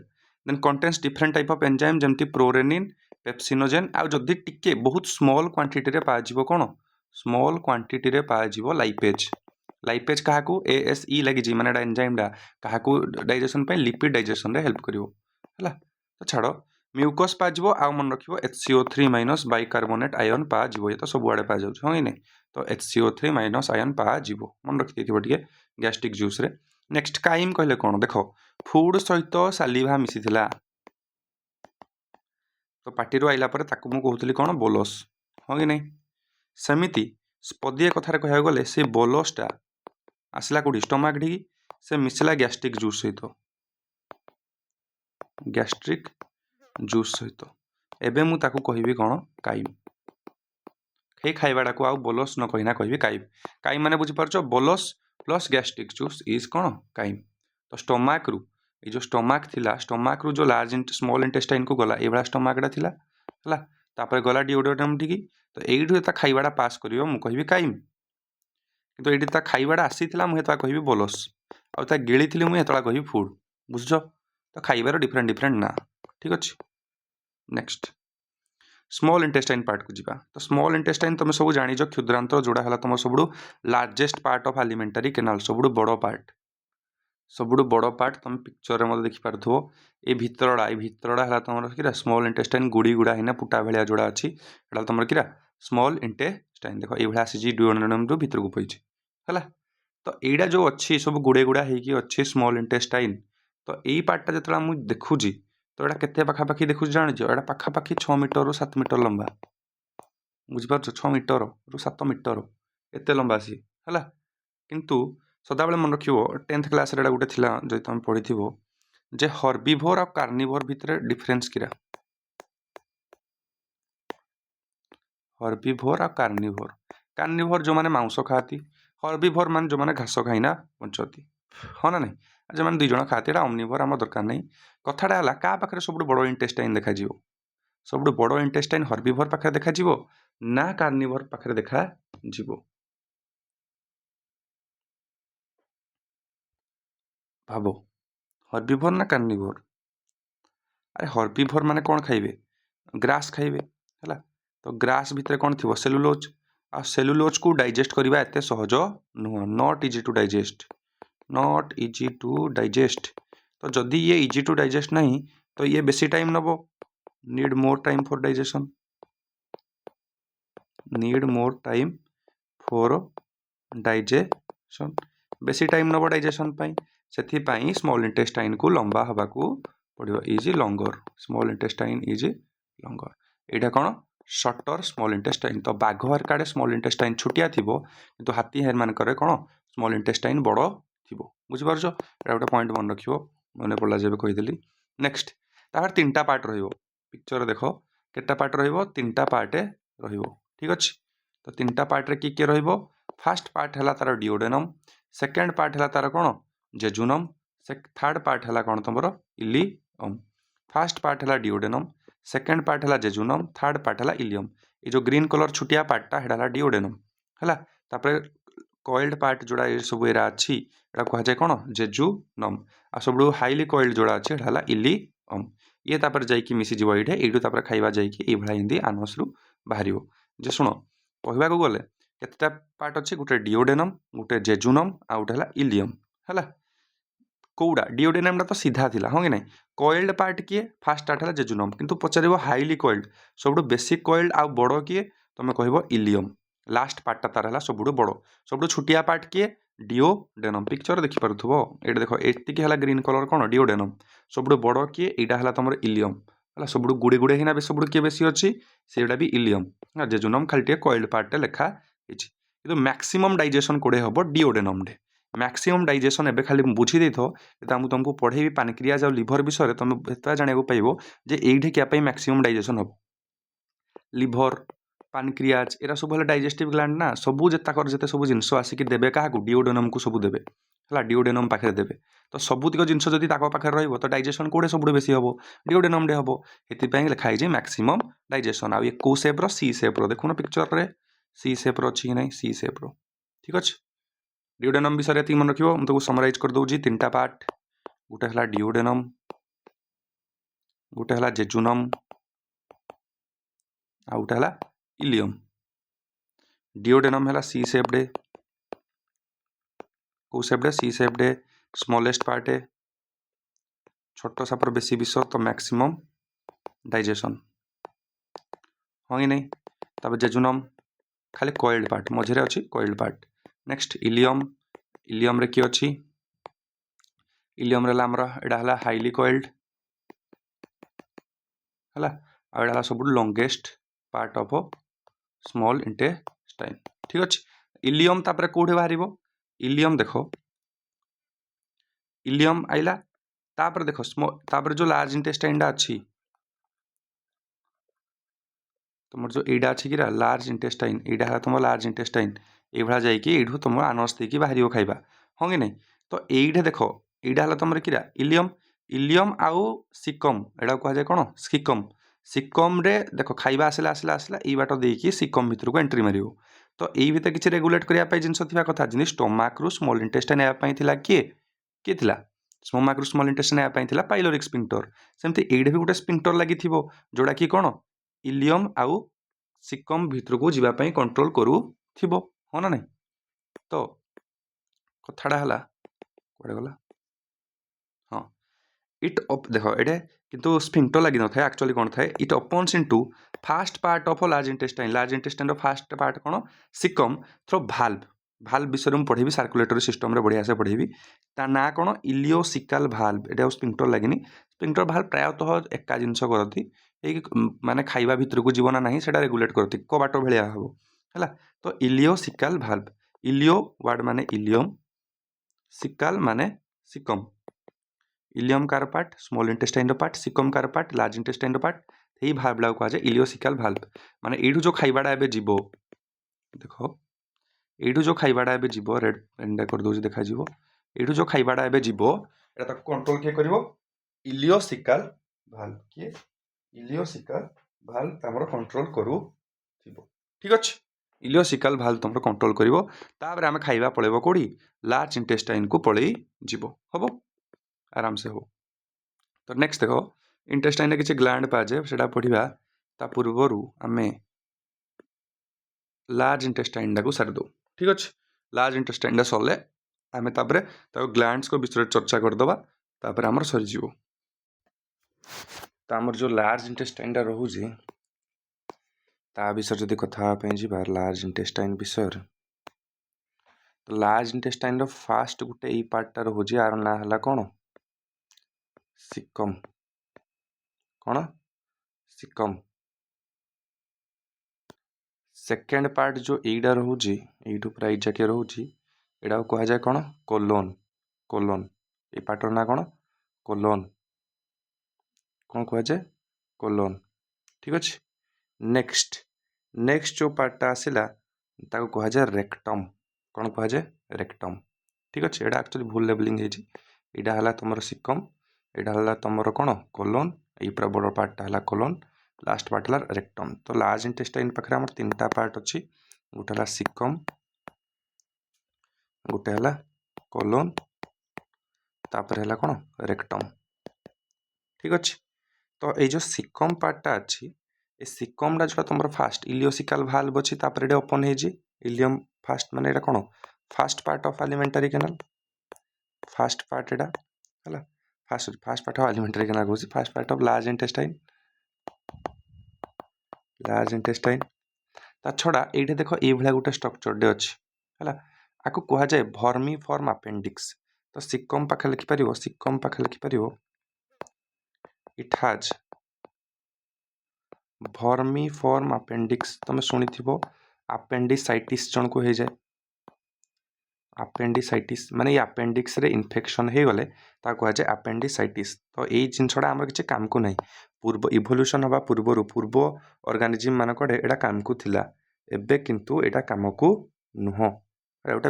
then contains different type of enzyme जमती प्रोरेनिन पेप्सिनोजेन आ जदि टिके बहुत स्मॉल क्वांटिटी रे पाजिवो कोन स्मॉल क्वांटिटी रे पाजिवो लाइपेज काहाकू ASE लगी माने एंजाइम डा काहाकू डाइजेशन पे लिपिड डाइजेशन रे हेल्प करिवो हला तो छाड़ो म्यूकस पाजिवो आ मन रखिवो HCO3- बाइकार्बोनेट आयन पाजिवो ये तो सब आड़े पा जाउ हो कि नहीं तो HCO3- आयन पाजिवो मन रखि देथिबो टिके गैस्ट्रिक जूस रे नेक्स्ट काइम कहले कोन देखो फूड सहित सालिभा मिसिथिला तो पार्टी रो आइला परे ताकू मु कहउतली कोन बोलस हो कि नहीं सेमिति पदिए कथारे कहया गले से बोलसटा आसला कोडी स्टमक ढी से मिसला गैस्ट्रिक जूस सहित एबे मु ताकू कहिबी कोन काइम हे खाइबाडा को आउ बोलस न कहिना कहिबी काइम माने बुझी परछो bolus plus gastric juice is कोन काइम तो स्टमक रु ये जो स्टमक थिला स्टमक रु जो लार्ज स्मॉल इंटेस्टाइन को गला एबा स्टमक डा थिला हला तापर गला डिओडोरम ढिकी तो एइठु ता खाइबाडा पास करियो मु कहिबी काइम किंतु एइठि ता खाइबाडा आसीथिला मु हेता कहिबी बोलस आ ता गिळिथिली मु हेतला कहिबी फूड बुझछो तो खाइबार डिफरेंट ना ठीक अच्छे नेक्स्ट स्मॉल इंटेस्टाइन पार्ट को जीवा तो स्मॉल इंटेस्टाइन तुम सब जानी क्षुद्रांत जोड़ा है तुम सब largest part of elementary canal सब बड़ पार्ट सबुठु बड़ पार्ट तुम पिक्चर में देखि पारथो ए भितरडा है तुम कि स्मॉल इंटेस्टाइन गुड़ी गुड़ा है पुटा भाया जोड़ा अच्छी एटा तुम कि स्मॉल इंटेस्टाइन देख ये आसी डुओडेनम रु भितर को पड़ी है। तो यहाँ जो अच्छी सब गुड़े गुड़ा होगी अच्छी स्मॉल इंटेस्टाइन तो यही पार्टा जो मुझे देखुची तो यहाँ केते पाखापाखि देखुच जान यहाँ पाखापाखि 6 मीटर रु 7 मीटर लंबा बुझिपार 6 मीटर रु 7 मीटर एत लंबा सी है किंतु सदाबले मन रखियो 10th क्लास रे गोटे थिला जो तुम पढ़ी जे हर्बिभोर और कार्निभोर भितर डिफरेंस किरा हर्बिभोर और कार्निभोर जो माने मांस खाती हर्बिभोर मान जो माने घास खाइना बंचती हाँ ना नहीं जो मैंने 2 जण खाती omnivore आम दरकार नहीं कथाटा है क्या पाखे सब बड़ इंटेस्टाइन देखा सब बड़ इंटेस्टाइन हर्बिभोर पाखे देखा ना कार्निभोर पाखे देखा भाव हर्बिभोर ना कार्निभोर अरे हर्बिभोर माने कौन खाइबे ग्रास खाइबे है तो ग्रास भितर कौन थी सेलुलोज आ सेलुलोज को डाइजेस्ट करवा एत सहज नुह नॉट इजी टू डाइजेस्ट तो जदि ये इजी टू डाइजेस्ट नहीं तो ये बेसी टाइम नब need more time for digestion बेसी टाइम नब डाइजेशन से स्मॉल इंटेस्टाइन को लंबा हवा को पड़ो is longer small intestine is longer यहाँ कौन शॉर्टर स्मॉल इंटेस्टाइन तो बाघ हरकाड़े स्मॉल इंटेस्टाइन छुटिया थी किंतु हाथी हेर मान कौन स्मॉल इंटेस्टाइन बड़ थी बुझीपार एटा गोटे पॉइंट मन रखियो मन पड़ा जब कहीदेली नेक्स्ट तार 3टा पार्ट पिक्चर देख केटा पार्ट रो पार्ट रो ठीक अच्छे तो 3टा पार्ट रे किए रो फास्ट पार्ट है तार डिओडेनम सेकेंड पार्ट है तार कौन जेजुनम थर्ड पार्ट है कौन तुम इलियम फास्ट पार्ट है डिओडेनम सेकेंड पार्ट है जेजुनम थर्ड पार्ट है इलियम ये जो ग्रीन कलर छुटिया पार्टा है डिओडेनम है कॉइल्ड पार्ट जोड़ा ये सब एरा अच्छी कह जाए कौन जेजुनम आ सब हाईली कॉइल्ड जोड़ा अच्छे है इलियम ये तापर जाइए मिसीज ये यूँ खाइबा जाइए आनस रु बाहर जे शुण कहवा गले केतेटा पार्ट अच्छे गोटे डिओडेनम गोटे जेजुनम आ गोटे है इलियम है कौड़ा डिओडेनमटा तो सीधा थिला हाँ कि नहीं कॉइल्ड पार्ट किए फास्ट पार्ट है जेजुनम किंतु पचार हाईली कॉइल्ड सब बेसी कॉइल्ड आ बड़ किए तुम कह इलियम लास्ट पार्टा तार है सब बड़ सब छुटिया पार्ट किए डिओडेनम पिक्चर देखिपे ये देख एतिक है ग्रीन कलर कौन डिओडेनम सब बड़ किए यहाँ है तुम इलियम है सब गुड़े गुड़े ही सब किए बेसी अच्छी से भी इलियम जेजुनम खाली कॉइल्ड पार्ट लिखा कि मैक्सिमम डाइजेशन कोड़े हम डिओडेनम रे मैक्सिमम डाइजेशन एवं खाली बुझी दे तुमको पढ़ेबी पानक्रियाज और लिभर विषय तुम एत जाना पाइब जे ये क्या मैक्सिमम डाइजेशन हम लिभर पानक्रियाज एरा सब डाइजेस्टिव ग्लैंड ना सबू जेताकर जिते सब जिनस आसिक देवे क्या डिओडेनम को सब देवे है डिओडेनम पाखे देवे तो सबूतिक जिनस जदि पाखे रही तो डाइजेशन कौटे सब बेसी हम डिओडेनम रे हम ये लिखाई मैक्सिमम डाइजेशन आ कौ सेप्र सी सेप्र देखुन पिक्चर रे सी सेप्र अच्छी कि नहीं सी सेप्र ठीक अच्छे डिओडेनम विषय ये मन रखियो तुमको समराइज कर दूँ 3टा पार्ट गोटे है डिओडेनम गोटे है जेजुनम आ गोटे है इलियम डिओडेनम है सी सेप्ड कौ सेप्ड सी सेप्ड स्मॉलेस्ट पार्ट है छोट सापर बेसी विष तो मैक्सिमम डाइजेशन हाँ कि नहीं तब जेजुनम खाली कॉइल्ड पार्ट मझे अच्छी coiled part next ileum ileum रे किए अच्छी इलियम रे आमर एटा हाईली कॉइल्ड है आ सब longest part of small intestine ठीक अच्छे इलियम तापर कौटे बाहर इलियम देख इलियम आइला तापर देख तापर जो लार्ज इंटेस्टाइन अच्छी तुम जो एटा अच्छी कि लार्ज इंटेस्टाइन यहाँ तुम लार्ज इंटेस्टाइन ये जाइए तुम आनस देकी बाहर खाइबा हाँ कि नहीं तो ये देख यहाँ है तुम कि इलियम इलियम आउ सिकम एटा कह जाए कौन सिकम सिकम रे देख खाइबा आसला आसला आसला ये बाट देकी सिकम भितर को एंट्री मार तो यही भितर किसी रेगुलेट करने जिन कथा जी स्टोमाक रु स्मॉल इंटेस्टाइन यापाई किए किए थिला स्टोमाक रु स्मॉल इंटेस्टाइन यापाई पाइलोरिक स्पिंक्टर सेमती एडे भी गोटे स्पिंक्टर लगी जोड़ा कि कौन इलियम आउ सिकम भितर को जीवाई कंट्रोल करू हाँ ना नहीं तो कथाटा है कड़े गला इट देख ये किंतु स्फिंक्टर लगी न था एक्चुअली कौन था it opens into fast part of large intestine fast part कौन सिकम थ्रो भाल्व भाल्व विषय में पढ़ेबी सर्कुलेटरी सिस्टम रे बढ़िया से पढ़ेबी ता ना कौन इलियोसिकल भाल्व एटा स्फिंक्टर लगिनी स्फिंक्टर भाल्व प्रायतः एका जिनस करती माने खाइबा भितर को जीवन ना सेटा रेगुलेट करती कबाट भाया हम है तो इलियोसिकल भाल्व इलियो वर्ड माने इलियम सिकल माने सिकम इलियम कार part small intestine part caecum कार पार्ट लार्ज इंटेस्टाइन पार्ट यही भाल्व को कहुए इलियोसिकल भाल्व माने एठू जो खाइबाटा एबे जीवो देखो एठू जो खाइबाटा एबे जीवो रेड पेनडा कर दोजी देखा जीवो एठू जो खाइबाटा एबे जीवो एटा ताको कंट्रोल के करिवो इलियोसिकल भाल्व के इलियोसिकल भाल्व तमरो कंट्रोल करू थिबो ठीक अछि इलियोसिकल भाल्व तमरो कंट्रोल करिवो तापर आमे खाइबा पळेबो कोडी लार्ज इंटेस्टाइन को पळेई जीवो हबो आराम से हो तो नेक्स्ट देखो इंटेस्टाइन किसी ग्लैंड पाजे सेटा पढ़िबा ता पूर्वरु आमे लार्ज इंटेस्टाइन को सारी दो ठीक अच्छे लार्ज इंटेस्टाइन सरले आमे तापरे ग्लैंड्स को विषय चर्चा करदबा तापरे आमर सरीजिवो तो आमर जो लार्ज इंटेस्टाइन रोचे ता विषय जदि कथा जीवा लार्ज इंटेस्टाइन विषय तो लार्ज इंटेस्टाइन फास्ट गोटे ई पार्टा रोचे यार ना हला कौन सिकम कौन सिकम सेकेंड पार्ट जो एटा रोचे यू पूरा जाके रोचे यहाँ कह जाए कौन कोलोन कोलोन ये पार्टर ना कौन कोलोन कौन कह जाए कोलोन ठीक अच्छे नेक्स्ट नेक्स्ट जो पार्टा आसला कह जाए रेक्टम कौन कह जाए रेक्टम ठीक अच्छे यहाँ एक्चुअली भूल लेबलिंग यहाँ है तुम सिकम यहाँ है तुम कौन कोलोन ये पूरा बड़ पार्टा है कोलोन लास्ट पार्ट है रेक्टम तो लार्ज इंटेस्टाइन पाखे आम तीन टा पार्ट अच्छी गोटे है सिकम गोटे है कोलोन तापर है कौन रेक्टम ठीक अच्छे तो ये जो सिकम पार्टा अच्छी ये सिकमटा जो तुम फास्ट इलियोसिकल भाल्व अच्छी तापर ये ओपन हो इलियम फास्ट माने ये कौन first part of alimentary canal first part एटा है first part of alimentary canal कहूँ first part of large intestine ता छड़ा ये देख ये गोटे स्ट्रक्चर अच्छी है आपको कह जाए भर्मी फॉर्म अपेंडिक्स तो सिकम पाखे लिखिपर सिकम पाखे लिखिपर इट हैज भर्मी फॉर्म अपेंडिक्स तुम शुणी अपेंडिसाइटिस जन को हो जाए अपेंडिसाइटिस माने अपेंडिक्स रे इन्फेक्शन हो गले कह जाए अपेंडिसाइटिस तो यही जिनसा आम किसी काम को नहीं पूर्व इवोल्यूशन हवा पूर्वर पूर्व ऑर्गेनिज्म मानक एटा काम को थिला एबे किंतु एटा काम को नुह गोटे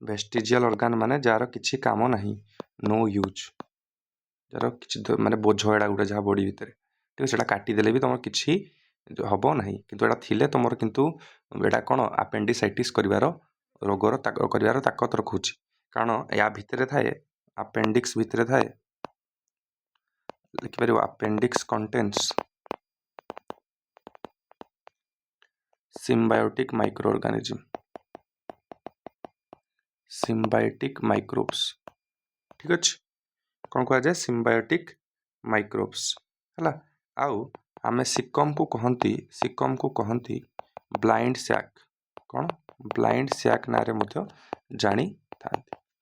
वेस्टिजियल ऑर्गन माने जार किसी काम नहीं नो यूज जार कि माने बोझ एटा गोटे जहाँ बॉडी भितर ठीक है काटिदेले भी तुम किसी हम ना किंतु एटा थिले तुम किंतु एटा कौन अपेंडिसाइटिस करिवार रोगर करिवार ताकत रखुची कारण या भितर थाए अपेंडिक्स भितर थाए लिखिपर appendix contains symbiotic microorganism symbiotic microbes ठीक अच्छे कौन कह जाए सिम्बायोटिक माइक्रोब्स है आउ आमे सिकम को कहती ब्लाइंड सैक कौन ब्लाइंड सैक ना जानी था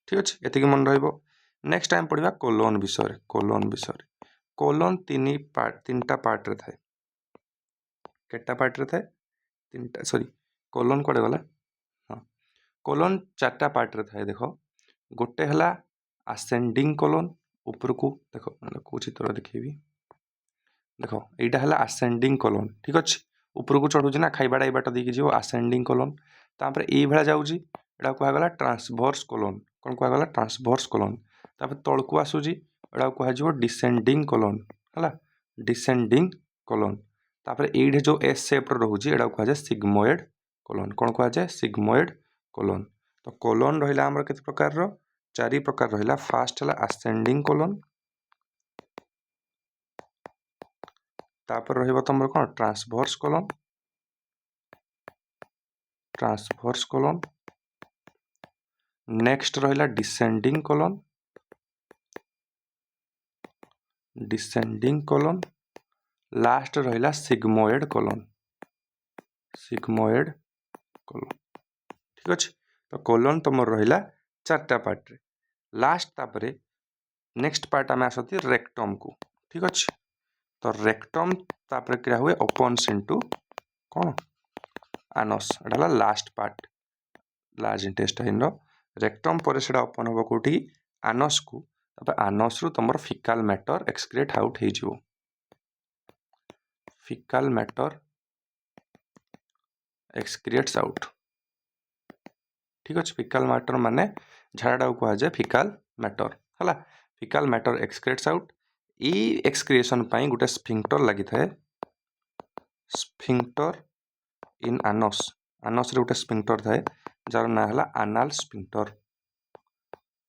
ठीक अच्छे ये मन नेक्स्ट टाइम पढ़ा कोलोन विषय कोलोन तीन टा पार्ट रे थाए केटा पार्ट रे थाए तीन टा सॉरी कोलोन कड़े गला हाँ कोलोन चार्टा पार्ट रे थाए देख गोटे है आसेंडिंग कोलोन ऊपर को देख कौ चित्र देखी देख यहाँ है आसेंडिंग कोलोन ठीक अच्छे ऊपर को चढ़ुची ना खाइबाटा ये बाट देखिए जीव आसेंडिंग कोलोन तापर ये भाया जाऊँगी यहाँ कहगला ट्रांसभर्स कोलोन कौन कहगला ट्रांसभर्स कोलोन तापर तल को आसूजी यहाँ कह डिसेंडिंग कोलोन है डिसेंडिंग कोलोन तापर ये जो एस सेप्ट रोचे यहाँ कह सिग्मोइड कोलोन कौन कह जाए सिग्मोइड कोलोन तो कोलोन रहा आमर केते प्रकार चारि प्रकार रहा फास्ट है आसेंडिंग कोलोन तापर रहिबा तुम कौन ट्रांसभर्स कोलोन नेक्स्ट रहिला डिसेंडिंग कोलन लास्ट रहिला सिग्मोएड कोलन ठीक अच्छे। तो कोलन तुम रहिला 4टा पार्ट रे लास्ट तापरे नेक्स्ट पार्ट आम आसती रेक्टम को ठीक अच्छे। तो रेक्टम तापरे क्या हुए ओपन्स इनटू कौन आनस एटा last part large intestine rectum पर से ओपन हम कौटी आनस को आनस रु तुम फिकाल मैटर एक्सक्रिएट आउट हो फिकाल मैटर एक्सक्रिएट्स आउट ठीक अच्छे। फिकाल मैटर माने झाड़ा कह जाए फिकाल मैटर है फिकाल मैटर एक्सक्रिएट्स आउट ई एक्सक्रिएशन पाई गोटे स्फिंक्टर लगी थाए स्फिंक्टर इन आनस रे गोटे स्फिंक्टर थाए जार ना है आनाल स्फिंक्टर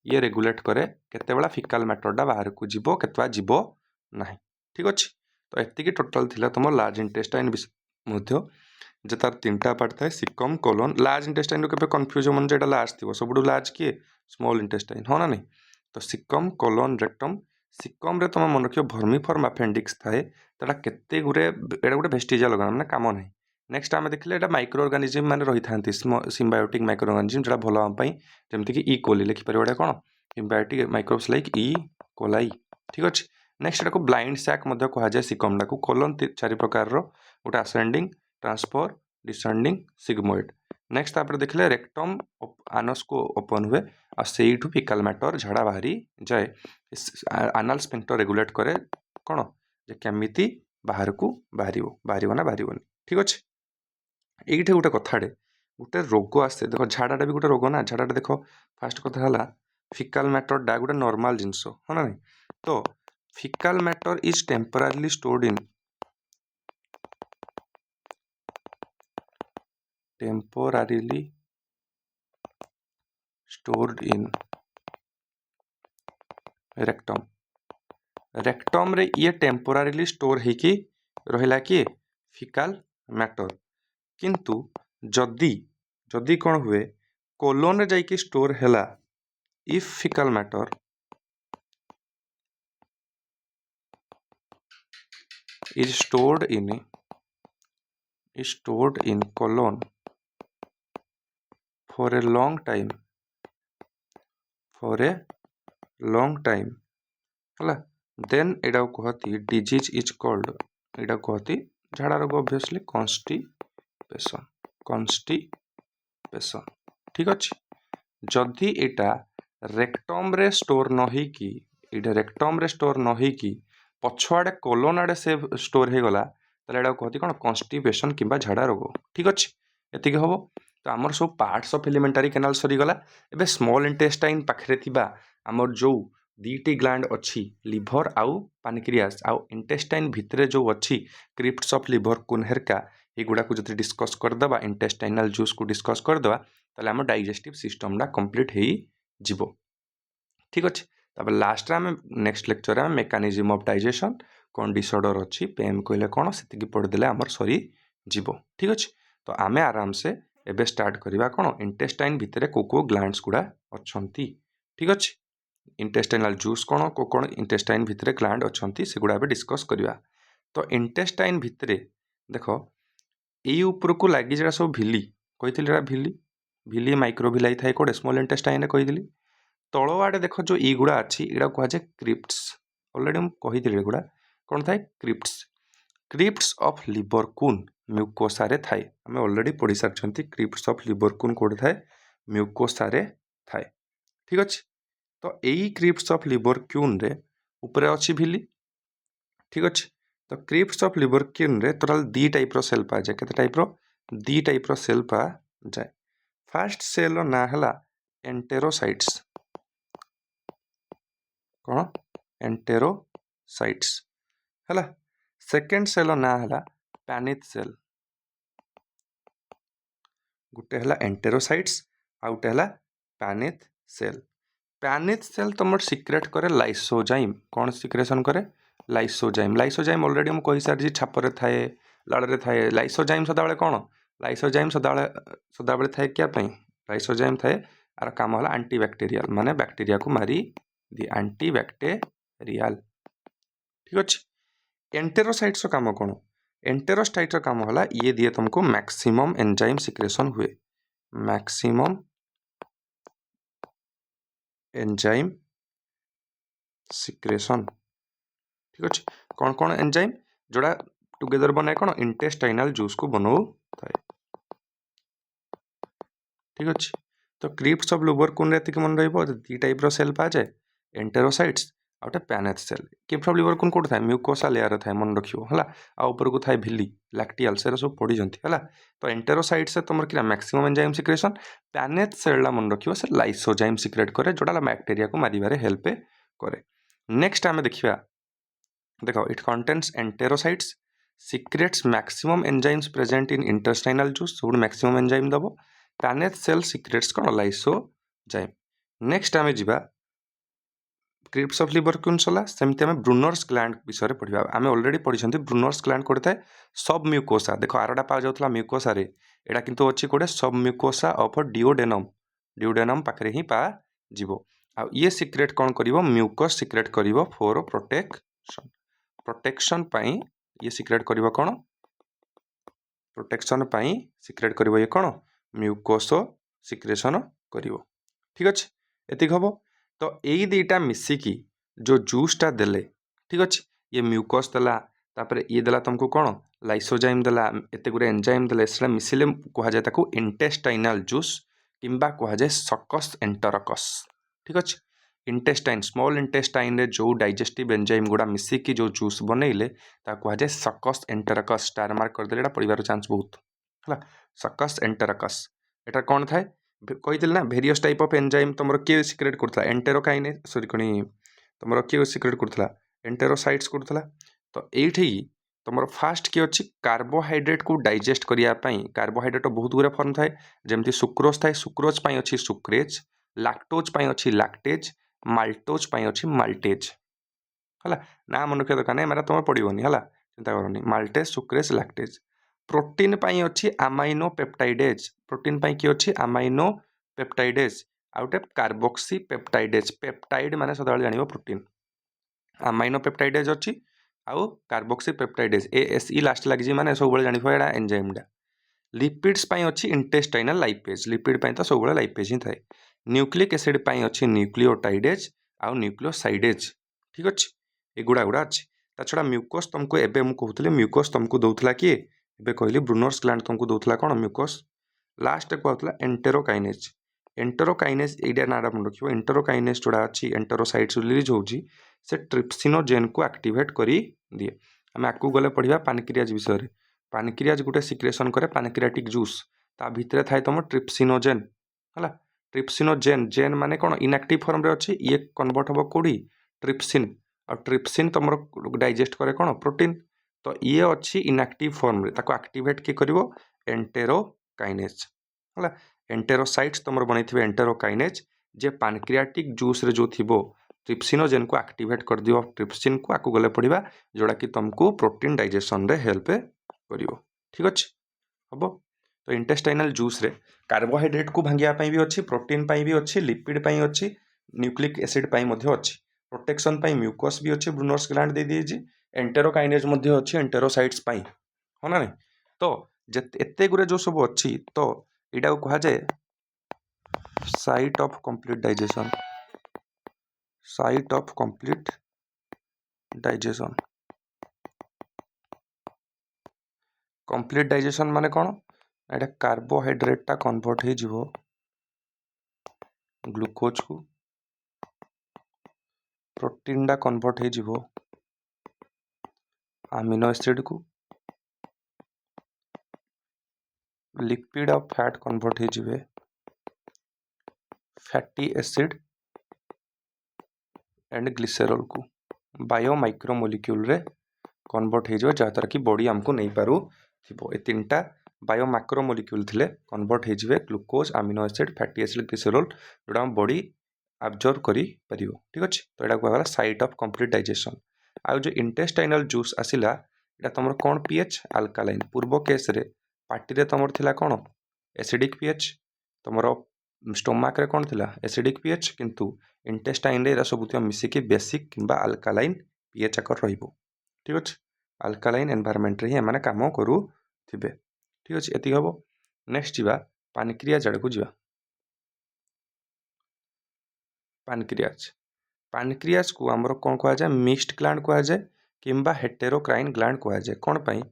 ये रेगुलेट करे केतेबेला फिकाल मैटरटा बाहर को जीवो केतेबा जीवो नाही ठीक अच्छे। तो एतिकी टोटाल थिला तुम लार्ज इंटेस्टाइन मध्य जे तार 3टा पार्ट थाए सिकम कोलन लार्ज इंटेस्टाइन केबे कंफ्यूज मन जेटा लार्ज थिबो सबुडू लार्ज किए स्मॉल इंटेस्टाइन हो ना नहीं। तो सिकम कोलन रेक्टम सिकम रे तुम मन रखियो वर्मीफॉर्म अपेंडिक्स थाए तडा केते गुरे एडा गुटे वेस्टिजियल ऑर्गन माने काम नाही। नेक्स्ट आम देखिले एटा माइक्रो ऑर्गेनिज्म माने रही थांती सिम्बायोटिक माइक्रो ऑर्गेनिज्म जेटा भलो हम पई जेमति कि ई कोली लिखि परियो एटा कोन symbiotic microbes like E coli ठीक अच्छे। नेक्स्ट एटा को ब्लाइंड सैक मध्य कहा जाए सिकमडा को कोलन 4 प्रकार रो गोटे ascending transfer descending sigmoid. Next तापर देखिले रेक्टम आनस को ओपन हुए आ सेइठु फिकाल मैटर झाड़ा बाहरी जाए आनाल स्फिंक्टर रेगुलेट करे कौन जे केमिति बाहर को बाहर ना बाहर ठीक अच्छे। ये गोटे कथाटे गोटे रोग आसे देख झाड़ाटा भी गोटे रोग ना झाड़ाटा देख फास्ट कथा है फिकाल मैटरटा गोटे नॉर्मल जिनस है ना नहीं। तो faecal matter is temporarily stored in rectum रे ये टेम्पोरारीली स्टोर होगी रहिला कि फिकाल मैटर किंतु जदि कौन हुए कोलोन रे जाइकी स्टोर हैला if faecal matter is stored in colon for a long time है देन एटा कहती डिजीज इज कॉल्ड एटा कहती झाड़ा रोग ऑब्वियसली कॉन्स्टिपेशन ठीक अच्छे। जदि एटा रेक्टम रे स्टोर न होइकी एटा रेक्टम रे स्टोर न होइकी पछुआड़े कोलोन आड़े से स्टोर हो गला ताले एटा कहती कौन कॉन्स्टिपेशन किंबा झाड़ा रोग ठीक अच्छे। एतिक हम तो आमर सब पार्ट्स ऑफ एलिमेंटरी कैनाल सरीगला एबे स्मॉल इंटेस्टाइन पाखरे थिबा आमर जो 2टी ग्लैंड अच्छी लिभर आउ पानक्रियास आउ इंटेस्टाइन भितरे जो अच्छी क्रिप्ट्स ऑफ लिभर कुनहेरका युड़ा को जो डिस्कस करदे इंटेस्टाइनल जूस को डिस्कस करदे ताले आम डाइजेस्टिव सिस्टमटा कंप्लीट हो जीवो ठीक अच्छे। तब लास्ट आम नेक्स्ट लेक्चर में मेकानिज्म ऑफ डाइजेशन कौन डिसऑर्डर अच्छी पेन कहले कौन से पढ़ीदे आमर सरी जीवो ठीक अच्छे। तो आम आराम से एबे स्टार्ट करवा कौन इंटेस्टाइन भितर को ग्लैंड्स गुड़ा अच्छी ठीक अच्छे। इंटेस्टाइनल जूस कौन को कौन इंटेस्टाइन भितर ग्लैंड अच्छी से गुड़ा डिस्कस करवा। तो इंटेस्टाइन भितर देख यही ऊपर को लगी जरा सब भिली कही भिली माइक्रोभिलाई थाए कौटे स्मॉल इंटेस्टाइन कही तल आड़े देख जो युड़ा अच्छी यहाँ कह जाए क्रिप्ट्स ऑलरेडी मुझे कही गुड़ा कौन थाए क्रिप्ट्स ऑफ लिबरकुन म्यूकोसा रे थाए आम ऑलरेडी पढ़ी सारी क्रिप्ट्स ऑफ लिबरकुन कौटे थाए म्यूकोसा रे थाए ठीक अच्छे। तो यही क्रिप्ट्स ऑफ लिबरक्यून रे ऊपर अच्छी भिली ठीक अच्छे। तो क्रिप्ट्स ऑफ लिबरक्यून रे टोटाल 2 टाइप रो सेल पा जाए केते टाइप रो 2 टाइप रो सेल पा जाए। फर्स्ट सेल रो ना हला एंटेरोसाइट्स कौन एंटेरोसाइट्स हला सेकेंड सेल रो ना हला पैनिथ सेल गुटे हला एंटेरोसाइट्स आउटे हला पैनिथ सेल तुम सिक्रेट करे लाइसोजाइम कौन सिक्रेशन करे लाइसोजाइम ऑलरेडी मुझे कही सारी छापर थाए लाड़े थाए लाइसोजाइम सदाबे कौन लाइसोजाइम सदाबे थाए क्या लाइसोजाइम थाए आर काम है एंटीबैक्टेरियल माने बैक्टीरिया को मारी दिए एंटीबैक्टेरियल ठीक अच्छे। एंटेरोसाइट्स काम कौन एंटेरोसाइट्स काम है ये दिए तुमको मैक्सिमम एंजाइम सिक्रेशन हुए मैक्सिमम एंजाइम सिक्रेशन ठीक अच्छे। कौन कौन एंजाइम जोड़ा टुगेदर बनाए कौन इंटेस्टाइनल जूस को बनाऊ थाए ठीक अच्छे। तो क्रिप्स ऑफ लुबरकुन एति मन रही दी टाइप सेल पा जाए एंटेरोसाइट्स आउटे Paneth cell crypts of Lieberkuhn कोड थाए म्यूकोसा लेयर थाए मन रखियो हला आ ऊपर को थाए भिली लैक्टियल सेरा सब पड़ी जंती हला। तो एंटेरोसाइट्स से तुमर किना maximum enzyme secretion Paneth cell मन रखियो से लाइसोजाइम सिक्रेट करे जोड़ा बैक्टीरिया को मारिबारे हेल्प करे। नेक्स्ट आमे देखिबा देखो it contains enterocytes secretes maximum enzymes present in intestinal juice सब maximum enzyme दबो पैनेथ सेल secretes कौन लाइसोजाइम। नेक्स्ट आमे जिबा क्रिप्स ऑफ लिबरकुन सला सेमती आमे ब्रूनर्स ग्लैंड विषय पढ़िबा आमे ऑलरेडी पढ़िछंती ब्रूनर्स ग्लैंड कोड थाए सब म्यूकोसा देखो आरडा पा जाउतला म्यूकोसा रे एडा किंतु अछि कोडे सब म्यूकोसा ऑफ डिओडेनम पाखरे ही पा जिवो आ ये सीक्रेट कौन करिवो म्यूकस सीक्रेट करिवो फॉर प्रोटेक्शन पाई ये सीक्रेट करिवो कौन प्रोटेक्शन पाई सीक्रेट करिवो ये कौन म्यूकोसो सिक्रेशन करिवो ठीक अच्छे एतिक हबो। तो यही दुईटा मिसिकी जो जूसटा देले ठीक अच्छे ये म्यूकस देला तापर ये देला तुमको कौन लाइसोजाइम देला एते गुरे एंजाइम देले सेला मिसिले कहा जाय ताको इंटेस्टाइनल जूस किंबा कहा जाय सकस एंटरकस ठीक अच्छे। इंटेस्टाइन स्मॉल इंटेस्टाइन रे जो डाइजेस्टिव एंजाइम गुड़ा मिसिकी जो जूस बनइले ता कहा जाय सकस एंटरकस स्टार मार्क कर देले एटा पड़िबार चांस बहुत हला सकस एंटरकस एटा कौन थाए कही ना भेरियस टाइप ऑफ एंजाइम तुम किए सिक्रेट करता एंटेरोकाइनेज सॉरी कौन तुम किए सिक्रेट करता एंटेरोसाइट्स करता। तो ये तुम फास्ट किए अच्छी कार्बोहाइड्रेट को डाइजेस्ट करने कार्बोहाइड्रेट बहुत गुरा फॉर्म थाए जमती सुक्रोज थाए सुक्रोज पाई अच्छी सुक्रेज लैक्टोज पाई अच्छी लैक्टेज माल्टोज पाई अच्छी माल्टेज है ना मन रखा दरकार नहीं तुम पड़ोनी है चिंता करनी माल्टेज सुक्रेज लैक्टेज। प्रोटीन पाई अच्छी अमाइनो पेप्टाइडेज प्रोटीन पाई कि अच्छी अमाइनो पेप्टाइडेज आउटे कार्बोक्सी पेप्टाइडेज पेप्टाइड माने सदा जानिबो प्रोटीन अमाइनो पेप्टाइडेज अच्छी आउ कार्बोक्सी पेप्टाइडेज ASE लास्ट लगी माने सब जानिबो एडा एंजाइमडा। लिपिड्स पाई अच्छी इंटेस्टाइनल लाइपेज लिपिड पाई तो सब लाइपेज ही थाए। न्यूक्लिक एसिड पाई अच्छी न्यूक्लियोटाइडेज आउ न्यूक्लियोसाइडेज ठीक अच्छे एगुड़ा गुड़ा अच्छे। ता छड़ा म्यूकोस तुमको एबे मु कहउतले म्यूकोस तुमको दउथला किए एबे कहली ब्रूनर्स ग्लैंड तुमको दउथला कोन म्यूकोस लास्ट कहउतला एंटेरोकाइनेज एडा नाडा मन रखियो एंटेरोकाइनेज जोड़ा अच्छी एंटेरोसाइट्स रिलीज होउची से ट्रिप्सिनोजेन को एक्टिवेट करी दिए। हम आकु गले पढ़िबा पानक्रियाज विषय रे पानक्रियाज गुटे सिक्रेशन करे पानक्रियाटिक जूस ता भितरे थाए तुम ट्रिप्सिनोजेन हला ट्रिप्सिनोजेन जेन माने कोन इनएक्टिव फॉर्म रे अच्छी ये कन्वर्ट हबो कोडी ट्रिप्सिन और ट्रिप्सिन तुम डाइजेस्ट करे कोन प्रोटीन तो ये अच्छी इनएक्टिव फॉर्म रे ताको एक्टिवेट के करिवो एंटेरोकाइनेज हला एंटेरोसाइट्स तुम बनई एंटेरोकाइनेज जे पानक्रियाटिक जूस रे जो थिबो ट्रिप्सिनोजेन को एक्टिवेट कर दियो ट्रिप्सिन को आकु गले पड़िबा जोड़ा कि तुमको प्रोटीन डाइजेशन रे हेल्प करिवो ठीक अच्छे हबो। तो इंटेस्टाइनल जूस रे कार्बोहाइड्रेट को भांगिया भी अच्छी प्रोटीन भी अच्छी लिपिड अच्छी न्यूक्लिक एसिड अच्छी प्रोटेक्शन म्यूकस भी अच्छी ब्रूनर्स ग्लैंड दे दीजिए एंटेरोकाइनेज अच्छी एंटेरोसाइट्स है ना नहीं। तो एते गुरे जो सब अच्छी तो यहाँ कह जाए site of complete digestion site of complete digestion complete digestion माने कौन एटा कार्बोहाइड्रेट टा कन्वर्ट हो जिवो ग्लूकोज को प्रोटीन टा कन्वर्ट हो जिवो अमीनो एसिड को लिपिड और फैट कन्वर्ट हो जिवे फैटी एसिड एंड ग्लिसरॉल को बायो माइक्रोमोलिक्यूल रे कन्वर्ट हो जाए जहाँद्वारा कि बॉडी आमको नहीं पारू थी तीन टा बायो माइक्रोमोलिक्यूल थिले कन्वर्ट हो जाए glucose amino acid fatty acid glycerol जोड़ा बॉडी एब्जॉर्ब करी परियो ठीक अच्छे। तो यहाँ कहला साइट ऑफ कंप्लीट डाइजेशन आउ जो इंटेस्टाइनल जूस आसिला एटा तुम कौन पीएच अल्कालाइन पूर्व केस रे पार्टी रे तुम थिला कौन एसिडिक पीएच तुम स्टोमाक रे कौन थिला एसिडिक पीएच किंतु इंटेस्टाइन रे सब मिसिकी बेसिक किंबा अल्कालाइन पीएच आकर रहिबो ठीक अछि अल्कालाइन एनवायरनमेंट रे ही माने काम करू थिबे ठीक अछि एति हबो नेक्स्ट जीवा पानक्रियाज आड़ को जीवा पानक्रियाज को आमर कौन कह जाए मिक्स्ड ग्लैंड कह जाए किंबा हेटेरोक्राइन ग्लैंड कह जाए कौन पाई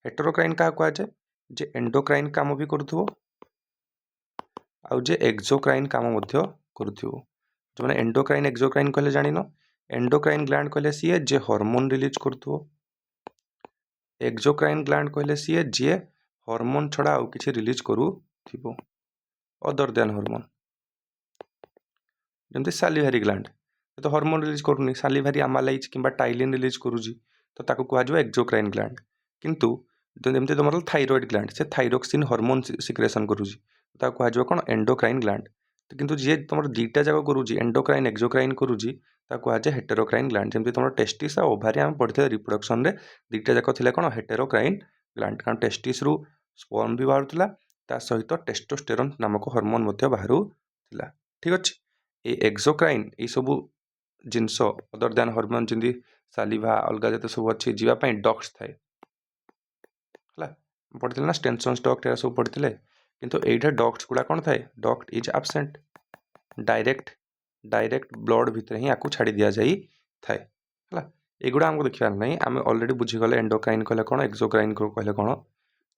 हेटेरोक्राइन क्या कह जाए जे एंडोक्राइन काम भी करुथुबो आउ जे एक्सोक्राइन काम मध्य करुथुबो जो माने एंडोक्राइन एक्सोक्राइन कहले जानिनो एंडोक्राइन ग्लैंड कहले सीए जे हार्मोन रिलीज करुथुबो एक्सोक्राइन ग्लैंड कहले सीए जे हार्मोन छड़ा आउ किछि रिलीज करुथिबो अदर देन हार्मोन जमते सालिभारी ग्लैंड तो हार्मोन रिलीज करूनी सालिभारी आमालाइज किंबा टाइलिन रिलीज करूजी तो ताको कह जाए एक्सोक्राइन ग्लैंड किंतु जमते तुम थाइरॉइड ग्लैंड से थाइरोक्सिन हार्मोन सिक्रेशन करूजी ताको कह जाए कौन एंडोक्राइन ग्लैंड तो किंतु जी तुम दुईटा जाक करूजी एंडोक्राइन एक्सोक्राइन करूजी ताको कह जाए हेटेरोक्राइन ग्लैंड जमते तुम टेस्टिस और ओभारी आम पढ़ी रिप्रोडक्शन रे दुईटा जाक थिले कौन हेटेरोक्राइन ग्लैंड कारण टेस्टिस रु स्पर्म भी बाहरुला ता सहित टेस्टोस्टेरोन नामक हार्मोन मध्य बाहरुला ठीक अछि ए एक्सोक्राइन ये सब जिनस अदर दैन हार्मोन जमी सालिभा अलग जत सब अच्छी जीवाई डक्स थाए पढ़ी ना स्टेनसन डक्ट या सब पढ़ी किंतु एटा डक्ट्स गुड़ा कौन थाए duct is absent direct blood भितर ही आपको छाड़ी दि जाए थाए एगुड़ा आमको देखा ना आम अलरेडी बुझीगले एंडोक्राइन कहले कौन एक्सोक्राइन कहले कौन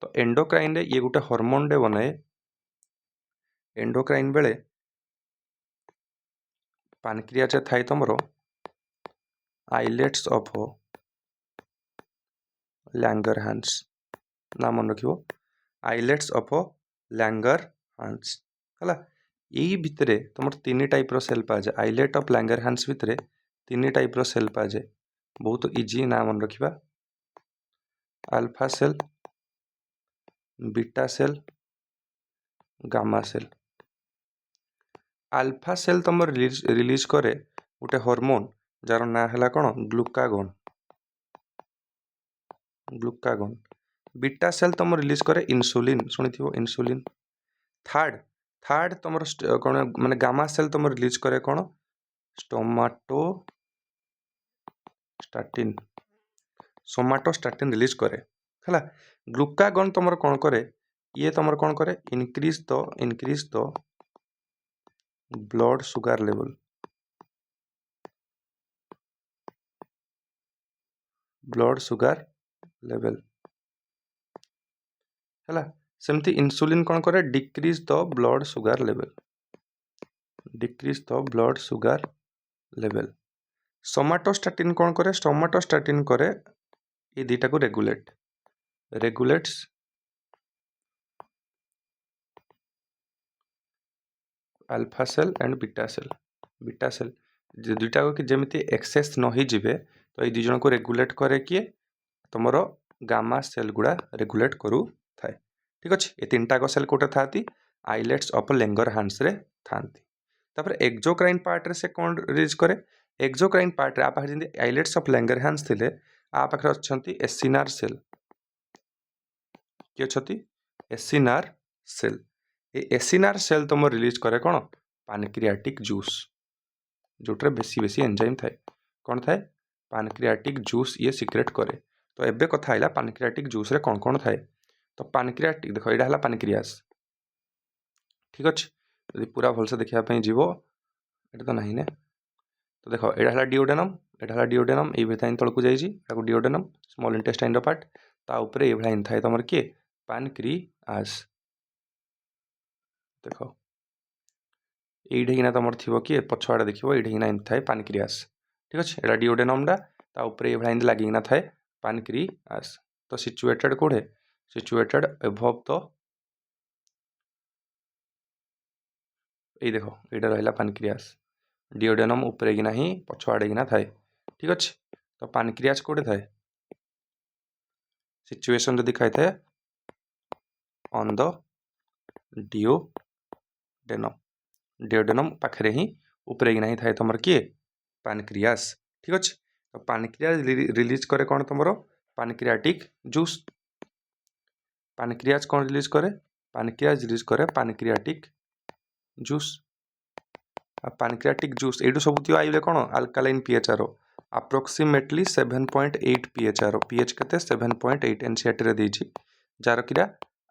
तो एंडोक्राइन ये गोटे हार्मोन डे बनाए एंडोक्राइन बेले पानक्रियाज थाए तुमर आइलेट्स ऑफ लैंगरहांस ना मन रखियो आइलेट्स ऑफ लैंगरहांस हला यही भितरे तुम तीन टाइप रो सेल पा जाए आइलेट ऑफ लैंगरहांस भितरे तीन टाइप रो सेल पा जाए बहुत इजी ना मन रखिबा alpha cell beta cell gamma cell alpha cell तुम रिलीज करे गोटे हार्मोन जार ना है कौन ग्लूकागोन बीटा सेल तुम रिलीज करे इंसुलिन शुणी इंसुलिन थर्ड तुम कौन माने गामा सेल तुम रिलीज करे कौन सोमाटोस्टैटिन रिलीज करे है ग्लूकागोन तुम कौन करे ये तुम कौन करे increase the blood sugar level है सेमती इंसुलिन कौन करे decrease the blood sugar level somatostatin कौन करे सोमाटोस्टैटिन करे ये दुईटा को regulates alpha cell and beta cell दुईटा को जमी एक्सेस न हो जिवे तो ये दुई को रेगुलेट करे किए तुम गामा सेल गुड़ा रेगुलेट करू थाए ठीक अच्छे ये तीन टाक सेल कोटे था आइलेट्स ऑफ लैंगरहांस रे थांती तापर एक्सोक्राइन पार्ट रे से कौन रिलीज करे एक्सोक्राइन पार्ट रे आ पाखे जंती आइलेट्स ऑफ लैंगरहांस थिले आ पाखे अछंती एसिनार सेल कि अछंती एसिनार सेल ये एसिनार सेल तुम रिलीज करे कौन पानक्रियाटिक जूस जोटे बेसी एंजाइम थाए कौन थाए पानक्रियाटिक जूस ये सिक्रेट करे तो एबे कथा आइला पानक्रियाटिक जूस रे कौन थाए तो पानक्रियाटिक देखो यहाँ है पानक्रियास ठीक अच्छे यदि पूरा भलसे देखा जीव ये तो नहीं ने तो देखो यहाँ है डिओडेनम ये भीतर तलक जाइए डिओडेनम स्मॉल इंटेस्टाइन पार्ट ता ऊपर ये थाए तुम किए पानक्रियास देख ये तुम थी किए पछुआड़े देखो ये थाए पानक्रियास ठीक अच्छे यहाँ डिओडेनमटा ता ऊपर ये लगिना थाए पानक्रियास तो सिचुएटेड कोड़े सिचुएटेड एबव द ये देखो ये रहा पानक्रियास डिओडेनम ऊपर किना ही पछुआड़े किना थाए ठीक अच्छे तो पानक्रियास कोड़े थाए सिचुएशन जदि खाई थाए ऑन द डिओडेनम पाखे ही ऊपर किना ही थाए तुम किए पानक्रियास ठीक अच्छे तो पानक्रियास रिलीज करे कौन तुम पानक्रियाटिक जूस पानक्रियाज कौन रिलीज करे पानक्रियाज रिलीज करे पानक्रियाटिक जूस पैनक्रियाटिक जूस एटू सब थी आइले कौन अल्कालाइन पीएचआर अप्रोक्सीमेटली 7.8 पीएचआर पीएच के 7.8 एनसीईआरटी देती जार कि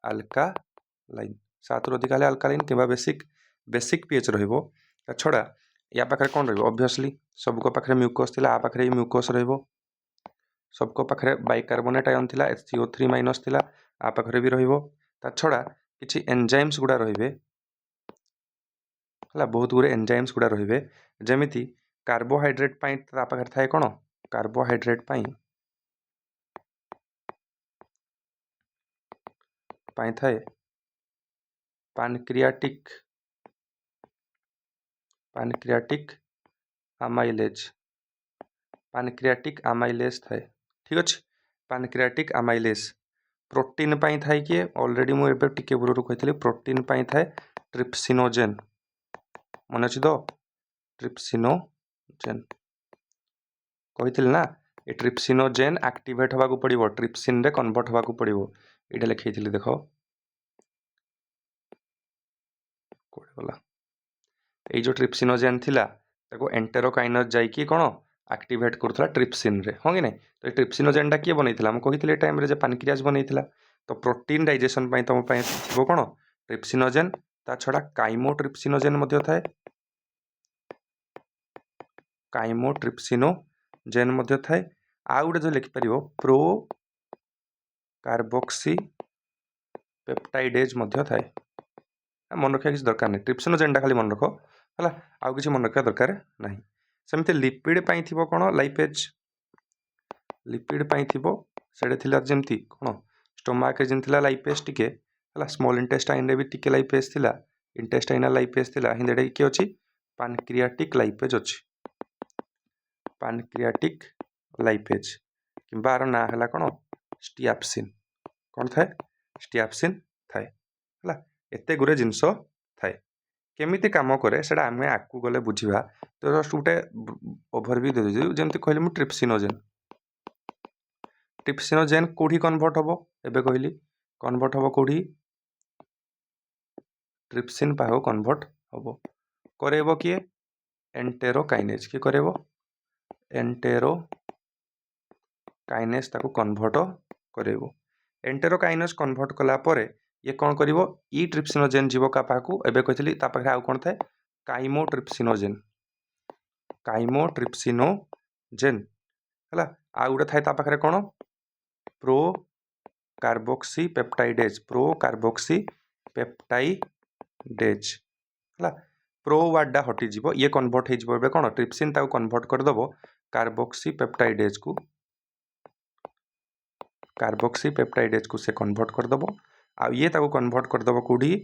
अल्कालाइन 7 रु अधिक अल्कालाइन कि बेसिक बेसिक पीएच रो छड़ा या पाखे कौन रॉब्वियसली सबको पाखे म्यूकस थी आ पाखे म्यूकस सबको पाखे बाइकार्बोनेट आयन थी HCO3 माइनस थी आ पाखे भी रा छड़ा किसी एंजाइम्स गुड़ा रे बहुत गुरे एंजाइम्स गुड़ा रे जमीती कार्बोहाइड्रेट पाखे थाए कौन कार्बोहाइड्रेट थाए पैनक्रियाटिक पैनक्रियाटिक आमाइलेज थाए ठीक अच्छे पैनक्रियाटिक आमाइलेज प्रोटीन थाए किए ऑलरेडी मुझे टिके पूर्व कही प्रोटीन थाए ट्रिप्सिनोजेन मन अच्छी तो ट्रिप्सिनोजेन कही ना ये ट्रिप्सिनोजेन एक्टिवेट होगा पड़ो ट्रिप्सिन रे कन्वर्ट होगा पड़ो ये लिखी देख गला ये जो ट्रिप्सिनोजेन थिला ताको एंटेरोकाइनस जाइए कौन एक्टिवेट करूला ट्रिप्सिन रे हाँ कि नहीं तो ट्रिप्सिनोजेनटा किए बनईला मुझे कही टाइम रे पैनक्रियाज बनईला तो प्रोटीन डाइजेशन तुम थो कौन ट्रिप्सिनोजेन ता छड़ा काइमोट्रिप्सिनोजेन थाए काइमोट्रिप्सिनोजेन थाए आ गोटे जो लिखिपर प्रो कार्बोक्सी पेप्टाइडेज थाए मन रखा किसी दरकार नहीं ट्रिप्सिनोजेनटा खाली मन रख है आउ किसी मन रखा दरकार नहीं सेमती लिपिड थी कौन लाइपेज लिपिड से जमती कौन स्टोमाक जमी लाइपेज टिके है स्मॉल इंटेस्टाइन भी टिके लाइपेज थिला इंटेस्टाइनल लाइपेज थिला हिंदी किए अच्छी पैनक्रियाटिक लाइपेज अच्छी पैनक्रियाटिक लाइपेज कि ना है कौन स्टियाप्सिन कौन थाए स्टियाप्सिन थाए है एत गुरे जिनस थाए केमिति काम करे से आम आगू गले बुझा तो जस्ट गोटे ओभरव्यू दे जमी कहली मुझे ट्रिप्सिनोजेन कौटी कन्वर्ट हम एवं कहली कन्वर्ट हम कौटी ट्रिप्सिन पाख कन्वर्ट हम करेब किए एंटेरोकाइनेज किए करेब एंटेरोकाइनेज ताको कन्वर्ट करेब एंटेरोकाइनेज कन्वर्ट कलापर ये कौन कर ई ट्रिप्सिनोजेन जीव का पाखु एबे कही पाखे आउ कौन थाए काइमोट्रिप्सिनोजेन है आउ गोटे थाए पाखे कौन प्रो कार्बोक्सी पेप्टाइडेज है प्रो वार्डा हटिज ये कन्वर्ट हो कौन ट्रिप्सिन ताको कन्वर्ट करदेव कार्बोक्सी पेप्टाइडेज को से कन्वर्ट करदेव आ ये ताको कन्वर्ट करदेव कौटी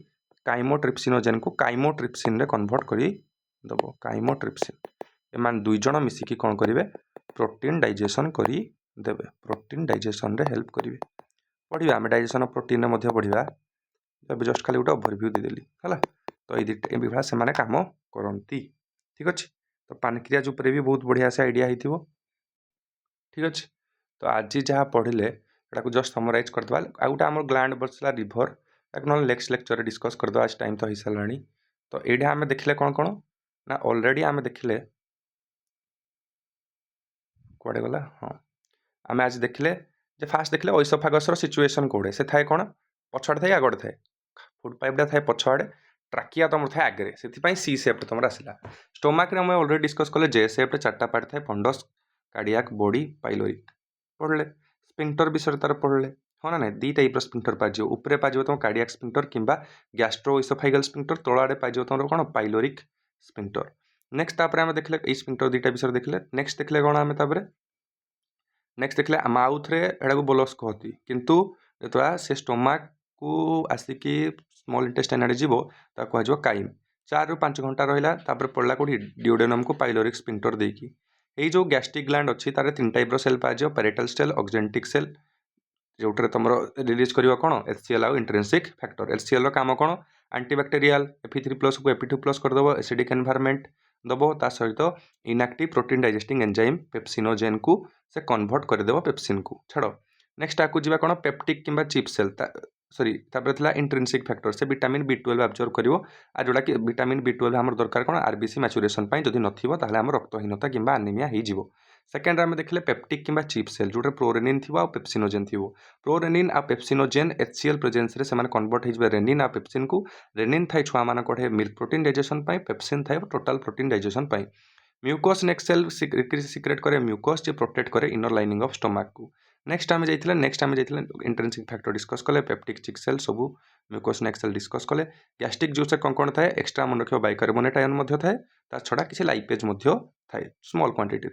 काइमोट्रिप्सिनोजेन को काइमोट्रिप्सिन रे कन्वर्ट करदेव काइमोट्रिप्सिन एमान दुई जन मिसिकी कौन करेंगे प्रोटीन डाइजेशन करदेवे प्रोटीन डाइजेशन रे हेल्प करेंगे पढ़ा आम डाइजेशन प्रोटीन पढ़ा जस्ट खाली गोटे ओभरव्यू देदेली है तो ये भाई से कम करती ठीक अच्छे तो पैनक्रियाज उपर भी बहुत बढ़िया से आइडिया हो ठीक अच्छे तो आज जहाँ पढ़ले जस्ट समराइज करदे आ गोटे आम ग्लैंड बसला रिभर ना नेक्स्ट लेक्चर डिस्कस करदे आज टाइम तो हो सारा तो ये आम देखले कौन कौन ना ऑलरेडी आम देखले कड़े गला हाँ आम आज देखले फास्ट देखले ओइसोफागसर सिचुएशन कौड़े से थाए कौन पछाड़े थाए आगड़े थाए फुड पाइपटा थाए पछाड़े ट्राकिया तुम थाए आगे से सी सेप्ट तुम आसला स्टोमाक में ऑलरेडी डिस्कस कले जे सेप्ट चार्टा पार्ट थाए फंडस कार्डियाक बॉडी पाइलोरिक पढ़ले स्पिंक्टर विषय तार पढ़ले हाँ ना नहीं दी टाइप स्पिंक्टर पाइव उपरे पाइव तुम कार्डियाक स्पिंक्टर किंबा गैस्ट्रो इसोफाइगल स्पिंक्टर तल आड़े पाइव तुम कौन पाइलोरिक स्पिंक्टर नेक्स्ट आम देखले ये स्पिंक्टर दुईटा विषय देखले नेक्स्ट देखले कौन आम नेक्स्ट देखले माउथ रे एटा को बोलस कहती किंतु जो से स्टोमाक को आसिकी स्मॉल इंटेस्टाइन आड़े जीव कह काइम 4 ରୁ 5 घंटा रहा पड़ला कौटी ड्यूडेनम को पाइलोरिक स्पिंक्टर देकी ये जो गैस्ट्रिक ग्लैंड अच्छी तार 3 टाइप सेल पाज पैरेटल सेल ऑक्जेंटिक सेल जो तुम रिलीज कर कौन HCl आउ इंट्रिंसिक फैक्टर HCl काम कौन एंटीबैक्टेरियल Fe3+ को Fe2+ करदेव एसिडिक एनवायरनमेंट दबो ता सहित inactive protein digesting enzyme pepsinogen को से कन्वर्ट करदेव पेप्सिन को छाड़ नेक्स्ट आकु जीवा कौन पेप्टिक किंबा चिप सेल सॉरी तापर थिला इंट्रिंसिक फैक्टर से विटामिन B12 एब्जॉर्ब करिवो आ जोडा कि विटामिन B12 हमर दरकार कोन आरबीसी मैच्योरेशन पई जदि नथिबो ताहले हमर रक्तहीनता किंबा एनीमिया हे जिवो। सेकेंड आमे देखले पेप्टिक किंबा चिप सेल जोटा प्रोरेनिन थिबो आ पेप्सिनोजेन थिबो। प्रोरेनिन आ पेप्सिनोजेन HCl प्रेजेंस रे सेमान कन्वर्ट हे जिवे रेनिन आ पेप्सिन को। रेनिन थाई छुआ मान कोठे मिल्क प्रोटीन डाइजेशन पई, पेप्सिन थाई टोटल प्रोटीन डाइजेशन पई। म्यूकोस नेक्स्ट सेल सिक्रेट करे म्यूकोस जे प्रोटेक्ट करे इनर लाइनिंग ऑफ स्टमक को। नेक्स्ट आमे जाइथिले इंट्रिंसिक फैक्टर डिस्कस कले पेप्टिक चिक सेल सबु म्यूकोस नेक्स्ट सेल डिस्कस कले। गैस्ट्रिक जूस कोन थाए एक्स्ट्रा मन रखियो बाइकार्बोनेट आयन मध्य थाए ता छडा किछि लाइपेज मध्य थाए स्मॉल क्वांटिटी।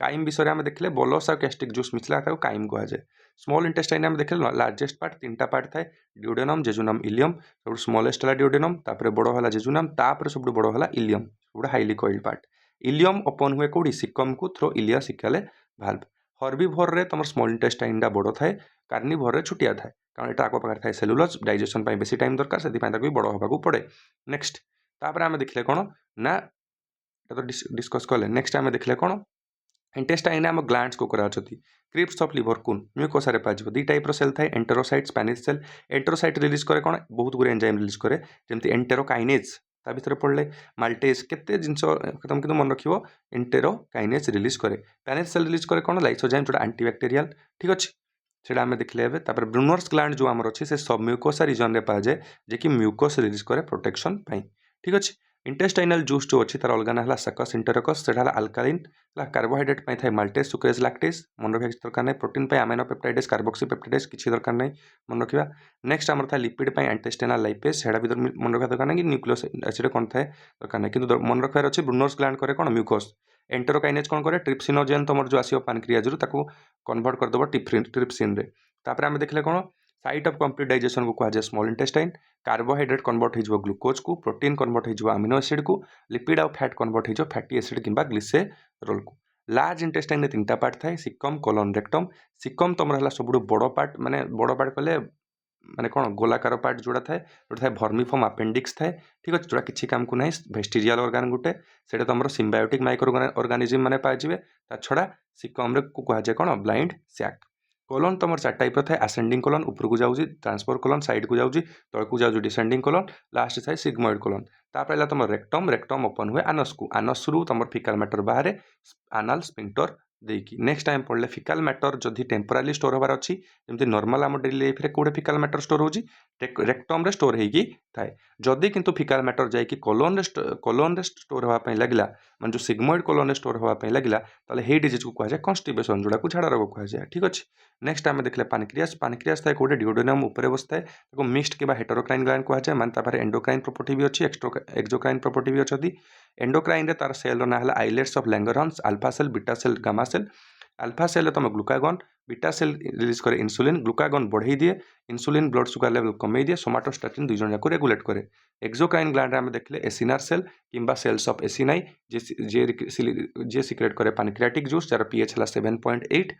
काइम विषय आमे देखले बोलस आ गैस्ट्रिक जूस मिसला ताको काइम कहा जाय। स्मॉल इंटेस्टाइन आमे देखले लार्जेस्ट पार्ट तीनटा पार्ट थाए ड्यूडेनम जेजुनम इलियम सब स्मॉलेस्ट हला ड्यूडेनम तापर बडो हला जेजुनम तापर सब बडो हला इलियम सब highly coiled part. Ileum open हुए कोडी सिकम को थ्रो इलियासिकल भाल्व। हर्बिवोर रे तमर स्मॉल इंटेस्टाइन डा बडो थाए कार्निवोर रे छुटिया थाए कारण एटा आको पाखर थाए सेलुलोज डाइजेशन पई बेसी टाइम दरकार सेति पई ताको बडो हबाकू पड़े। नेक्स्ट तापर आमे देखले कोन ना तो डिस्कस कले। नेक्स्ट आमे देखले कोन इंटेस्टाइन आम ग्लैंड्स को करा छथि क्रिप्स ऑफ लिवर कुन म्यूकोसा रे पाजिबो दी टाइप रो सेल थाए एंटेरोसाइट स्पैनिश सेल। एंटेरोसाइट रिलीज करे कोन बहुत गुरे एंजाइम रिलीज करे जेमति एंटेरोकाइनेज ता भितर पड़ले माल्टेज केते जिंस तुम किंतु मन रखिबो एंटेरोकाइनेज रिलीज करे। पैनिस सेल रिलीज करे कोन लाइसोजाइम जोटा एंटीबैक्टीरियल ठीक अछि सेटा आमे देखले हेबे। तापर ब्रूनर्स ग्लैंड जो हमर अछि से सब म्यूकोसा रीजन रे पा जाय जे कि म्यूकोस रिलीज करे प्रोटेक्शन पई ठीक अछि। इंटेस्टाइनल जूस जो अच्छी तार अलगाना हला सकस इंटरकस सेटा हला अल्कालिन हला कार्बोहाइड्रेट पई थाए माल्टेज सुक्रेज लैक्टेज मन रखिया किछि दरकार नै। प्रोटीन पई अमीनो पेप्टाइडेज कार्बोक्सी पेप्टाइडेज किछि दरकार नै मन रखिया। नेक्स्ट हमर थाए लिपिड पई इंटेस्टाइनल लाइपेज सेटा भी मन रखिया दरकार नै कि न्यूक्लियोस एसिड कोन थाए दरकार नै किंतु मन रखिया अछि ब्रूनर्स ग्लैंड करे कोन म्यूकोस। एंटेरोकाइनेज कोन करे ट्रिप्सिनोजेन तमर जो आसीओ पैनक्रियाज रु ताको कन्वर्ट कर दबो ट्रिप्सिन रे। तापर आमे देखले कोन साइट ऑफ कंप्लीट डाइजेशन को कहा जाय स्मॉल इंटेस्टाइन। कार्बोहाइड्रेट कन्वर्ट हो ग्लूकोज को, प्रोटीन कन्वर्ट हो अमीनो एसिड को, लिपिड और फैट कन्वर्ट हो फैटी एसिड किंबा ग्लिसेरोल को। लार्ज इंटेस्टाइन में तीनटा पार्ट थाए सिकम कोलन रेक्टम। सिकम तुम हला सबुठु बड़ पार्ट माने बड़ पार्ट कले माने कोन गोलाकार पार्ट जोड़ा थाए भर्मिफॉर्म अपेंडिक्स थाए ठीक अछि जोड़ा किछि काम को नै वेस्टिजियल ऑर्गन गुटे सेटा तमरो सिम्बायोटिक माइक्रो ऑर्गेनिज्म माने पाजिबे ता छडा सिकम रे को कहा जाय कोन ब्लाइंड सैक। कोलन तमर चार टाइप थाए असेंडिंग कोलन ऊपर को जाउजी, ट्रांसफर कोलन साइड को जाउजी, तळ को जाउजी डिसेंडिंग कोलन, लास्ट थाए सिग्मोइड कोलन। तापर हला तमर रेक्टम, रेक्टम ओपन हुए एनस को, एनस रु तमर फिकल मैटर बाहर एनाल स्फिंक्टर देकी। नेक्स्ट टाइम पढ़ले फिकल मैटर जदि टेम्पोरारी स्टोर होबार अछि जेमति नॉर्मल आम डेली लाइफ रे कोडे फिकल मैटर स्टोर होजी रेक्टम रे स्टोर हेगी थाए। जदि किंतु फिकल मैटर जाई कि कोलन रे स्टोर होबा पई लागिला माने जो सिग्मोइड कोलन रे स्टोर होबा पई लागिला ताले हे डिजीज को कहा जाय कॉन्स्टिपेशन जोडा को झाड़ा रोग कहा जाय ठीक अछि। नेक्स्ट आमे देखले पानक्रियास। पानक्रियास थाए कोडे ड्यूडेनम ऊपर बसताए ताको मिक्स्ड केबा हेटेरोक्राइन ग्लैंड कहा जाय माने तापर एंडोक्राइन प्रॉपर्टी भी अछि एक्सोक्राइन प्रॉपर्टी भी अछि। एंडोक्राइन रे तार सेल ना हला islets of Langerhans, alpha cell, beta cell, gamma cell. Alpha cell तुम ग्लूकागन, बीटा सेल रिलीज करे इंसुलिन, ग्लूकागन बढ़ई दिए, इंसुलिन ब्लड सुगर लेवल कमे दिए, सोमाटोस्टैटिन दुई जन जाको रेगुलेट करे। एक्सोक्राइन ग्लैंड रे देखले एसिनार सेल किंबा सेल्स ऑफ एसिनाई जे सिक्रेट करे पैनक्रियाटिक जूस जार पीएच हला 7.8।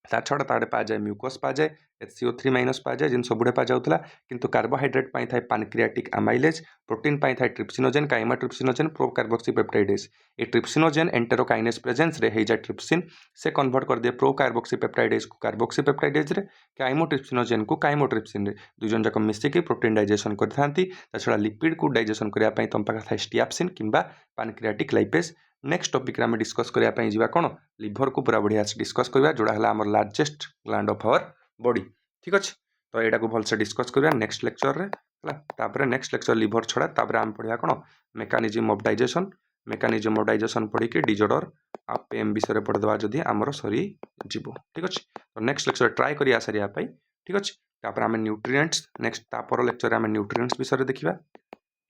ता छड़ा ताडे पा जाए म्यूकोस पा जाए HCO3 माइनस पा जाए जिन सबुडे पा जाउतला किंतु कार्बोहाइड्रेट पाई थाए पैनक्रियाटिक अमाइलेज, प्रोटीन पाई थाए trypsinogen chymotrypsinogen procarboxypeptidase. ए ट्रिप्सिनोजेन एंटेरोकाइनेज प्रेजेंस रे हे जाए ट्रिप्सिन से कन्वर्ट कर दे प्रो कार्बोक्सी पेप्टाइडेज को कार्बोक्सी पेप्टाइडेज रे, काइमो ट्रिप्सिनोजेन को काइमो ट्रिप्सिन रे दुई जन जाक मिसी के प्रोटीन डाइजेशन करथांती। ता छड़ा लिपिड को डाइजेशन करिया पई तम पाखा थाए स्टियाप्सिन किंबा पैनक्रियाटिक लाइपेज। नेक्स्ट टॉपिक रे हम डिस्कस करिया पई जिबा कोन लिवर को पूरा बढ़िया से डिस्कस करबा जोड़ा हला हमर largest gland of our body ठीक अछि। तो एटा को भल से डिस्कस करबा नेक्स्ट लेक्चर रे हला। तापर नेक्स्ट लेक्चर लिवर छड़ा तापर हम पढ़िया कोन mechanism of digestion. Mechanism of digestion पढ़ी के डिजॉर्डर आ पेन विषय रे पढ़ दवा जदी हमर सरी जीवो ठीक अछि। तो नेक्स्ट लेक्चर ट्राई करिया सरिया पई ठीक अछि। तापर हम न्यूट्रिएंट्स नेक्स्ट तापर लेक्चर हम न्यूट्रिएंट्स विषय रे देखिबा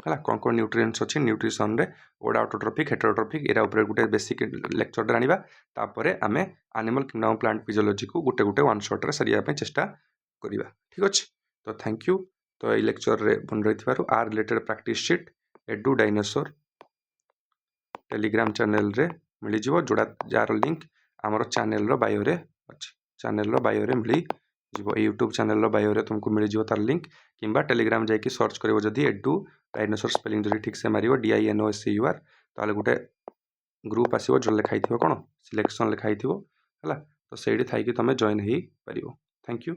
हला कोन कोन न्यूट्रिएंट्स अछि न्यूट्रिशन रे ओडा ऑटोट्रोफिक हेटेरोट्रोफिक एरा ऊपर गुटे बेसिक लेक्चर रे आनिबा। तापर आमे एनिमल किंगडम प्लांट फिजियोलॉजी को गुटे गुटे वन शॉट रे सरिया पे चेष्टा करिबा ठीक अछि। तो थैंक यू। तो ए लेक्चर रे बन रहिथबारु आ related practice sheet एडु dinosaur Telegram channel रे मिली जिवो जोडा जार लिंक हमर चैनल रो बायो रे अछि। चैनल रो बायो रे मिली जिवो यूट्यूब चैनल रो बायो रे तुमको मिली जिवो तार लिंक किंबा टेलीग्राम जाई कि सर्च करिवो जदी एडु डायनासोर स्पेलिंग जदी ठीक से मारिवो DINOSAUR ताले गुटे ग्रुप आसीबो जो लिखाई थिबो कोन सिलेक्शन लिखाई थिबो हला। तो सेडी थाई कि तमे जॉइन हेई परिवो। Thank you.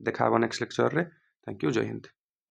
देखा नेक्स्ट लेक्चर रे। थैंक यू, जय हिंद।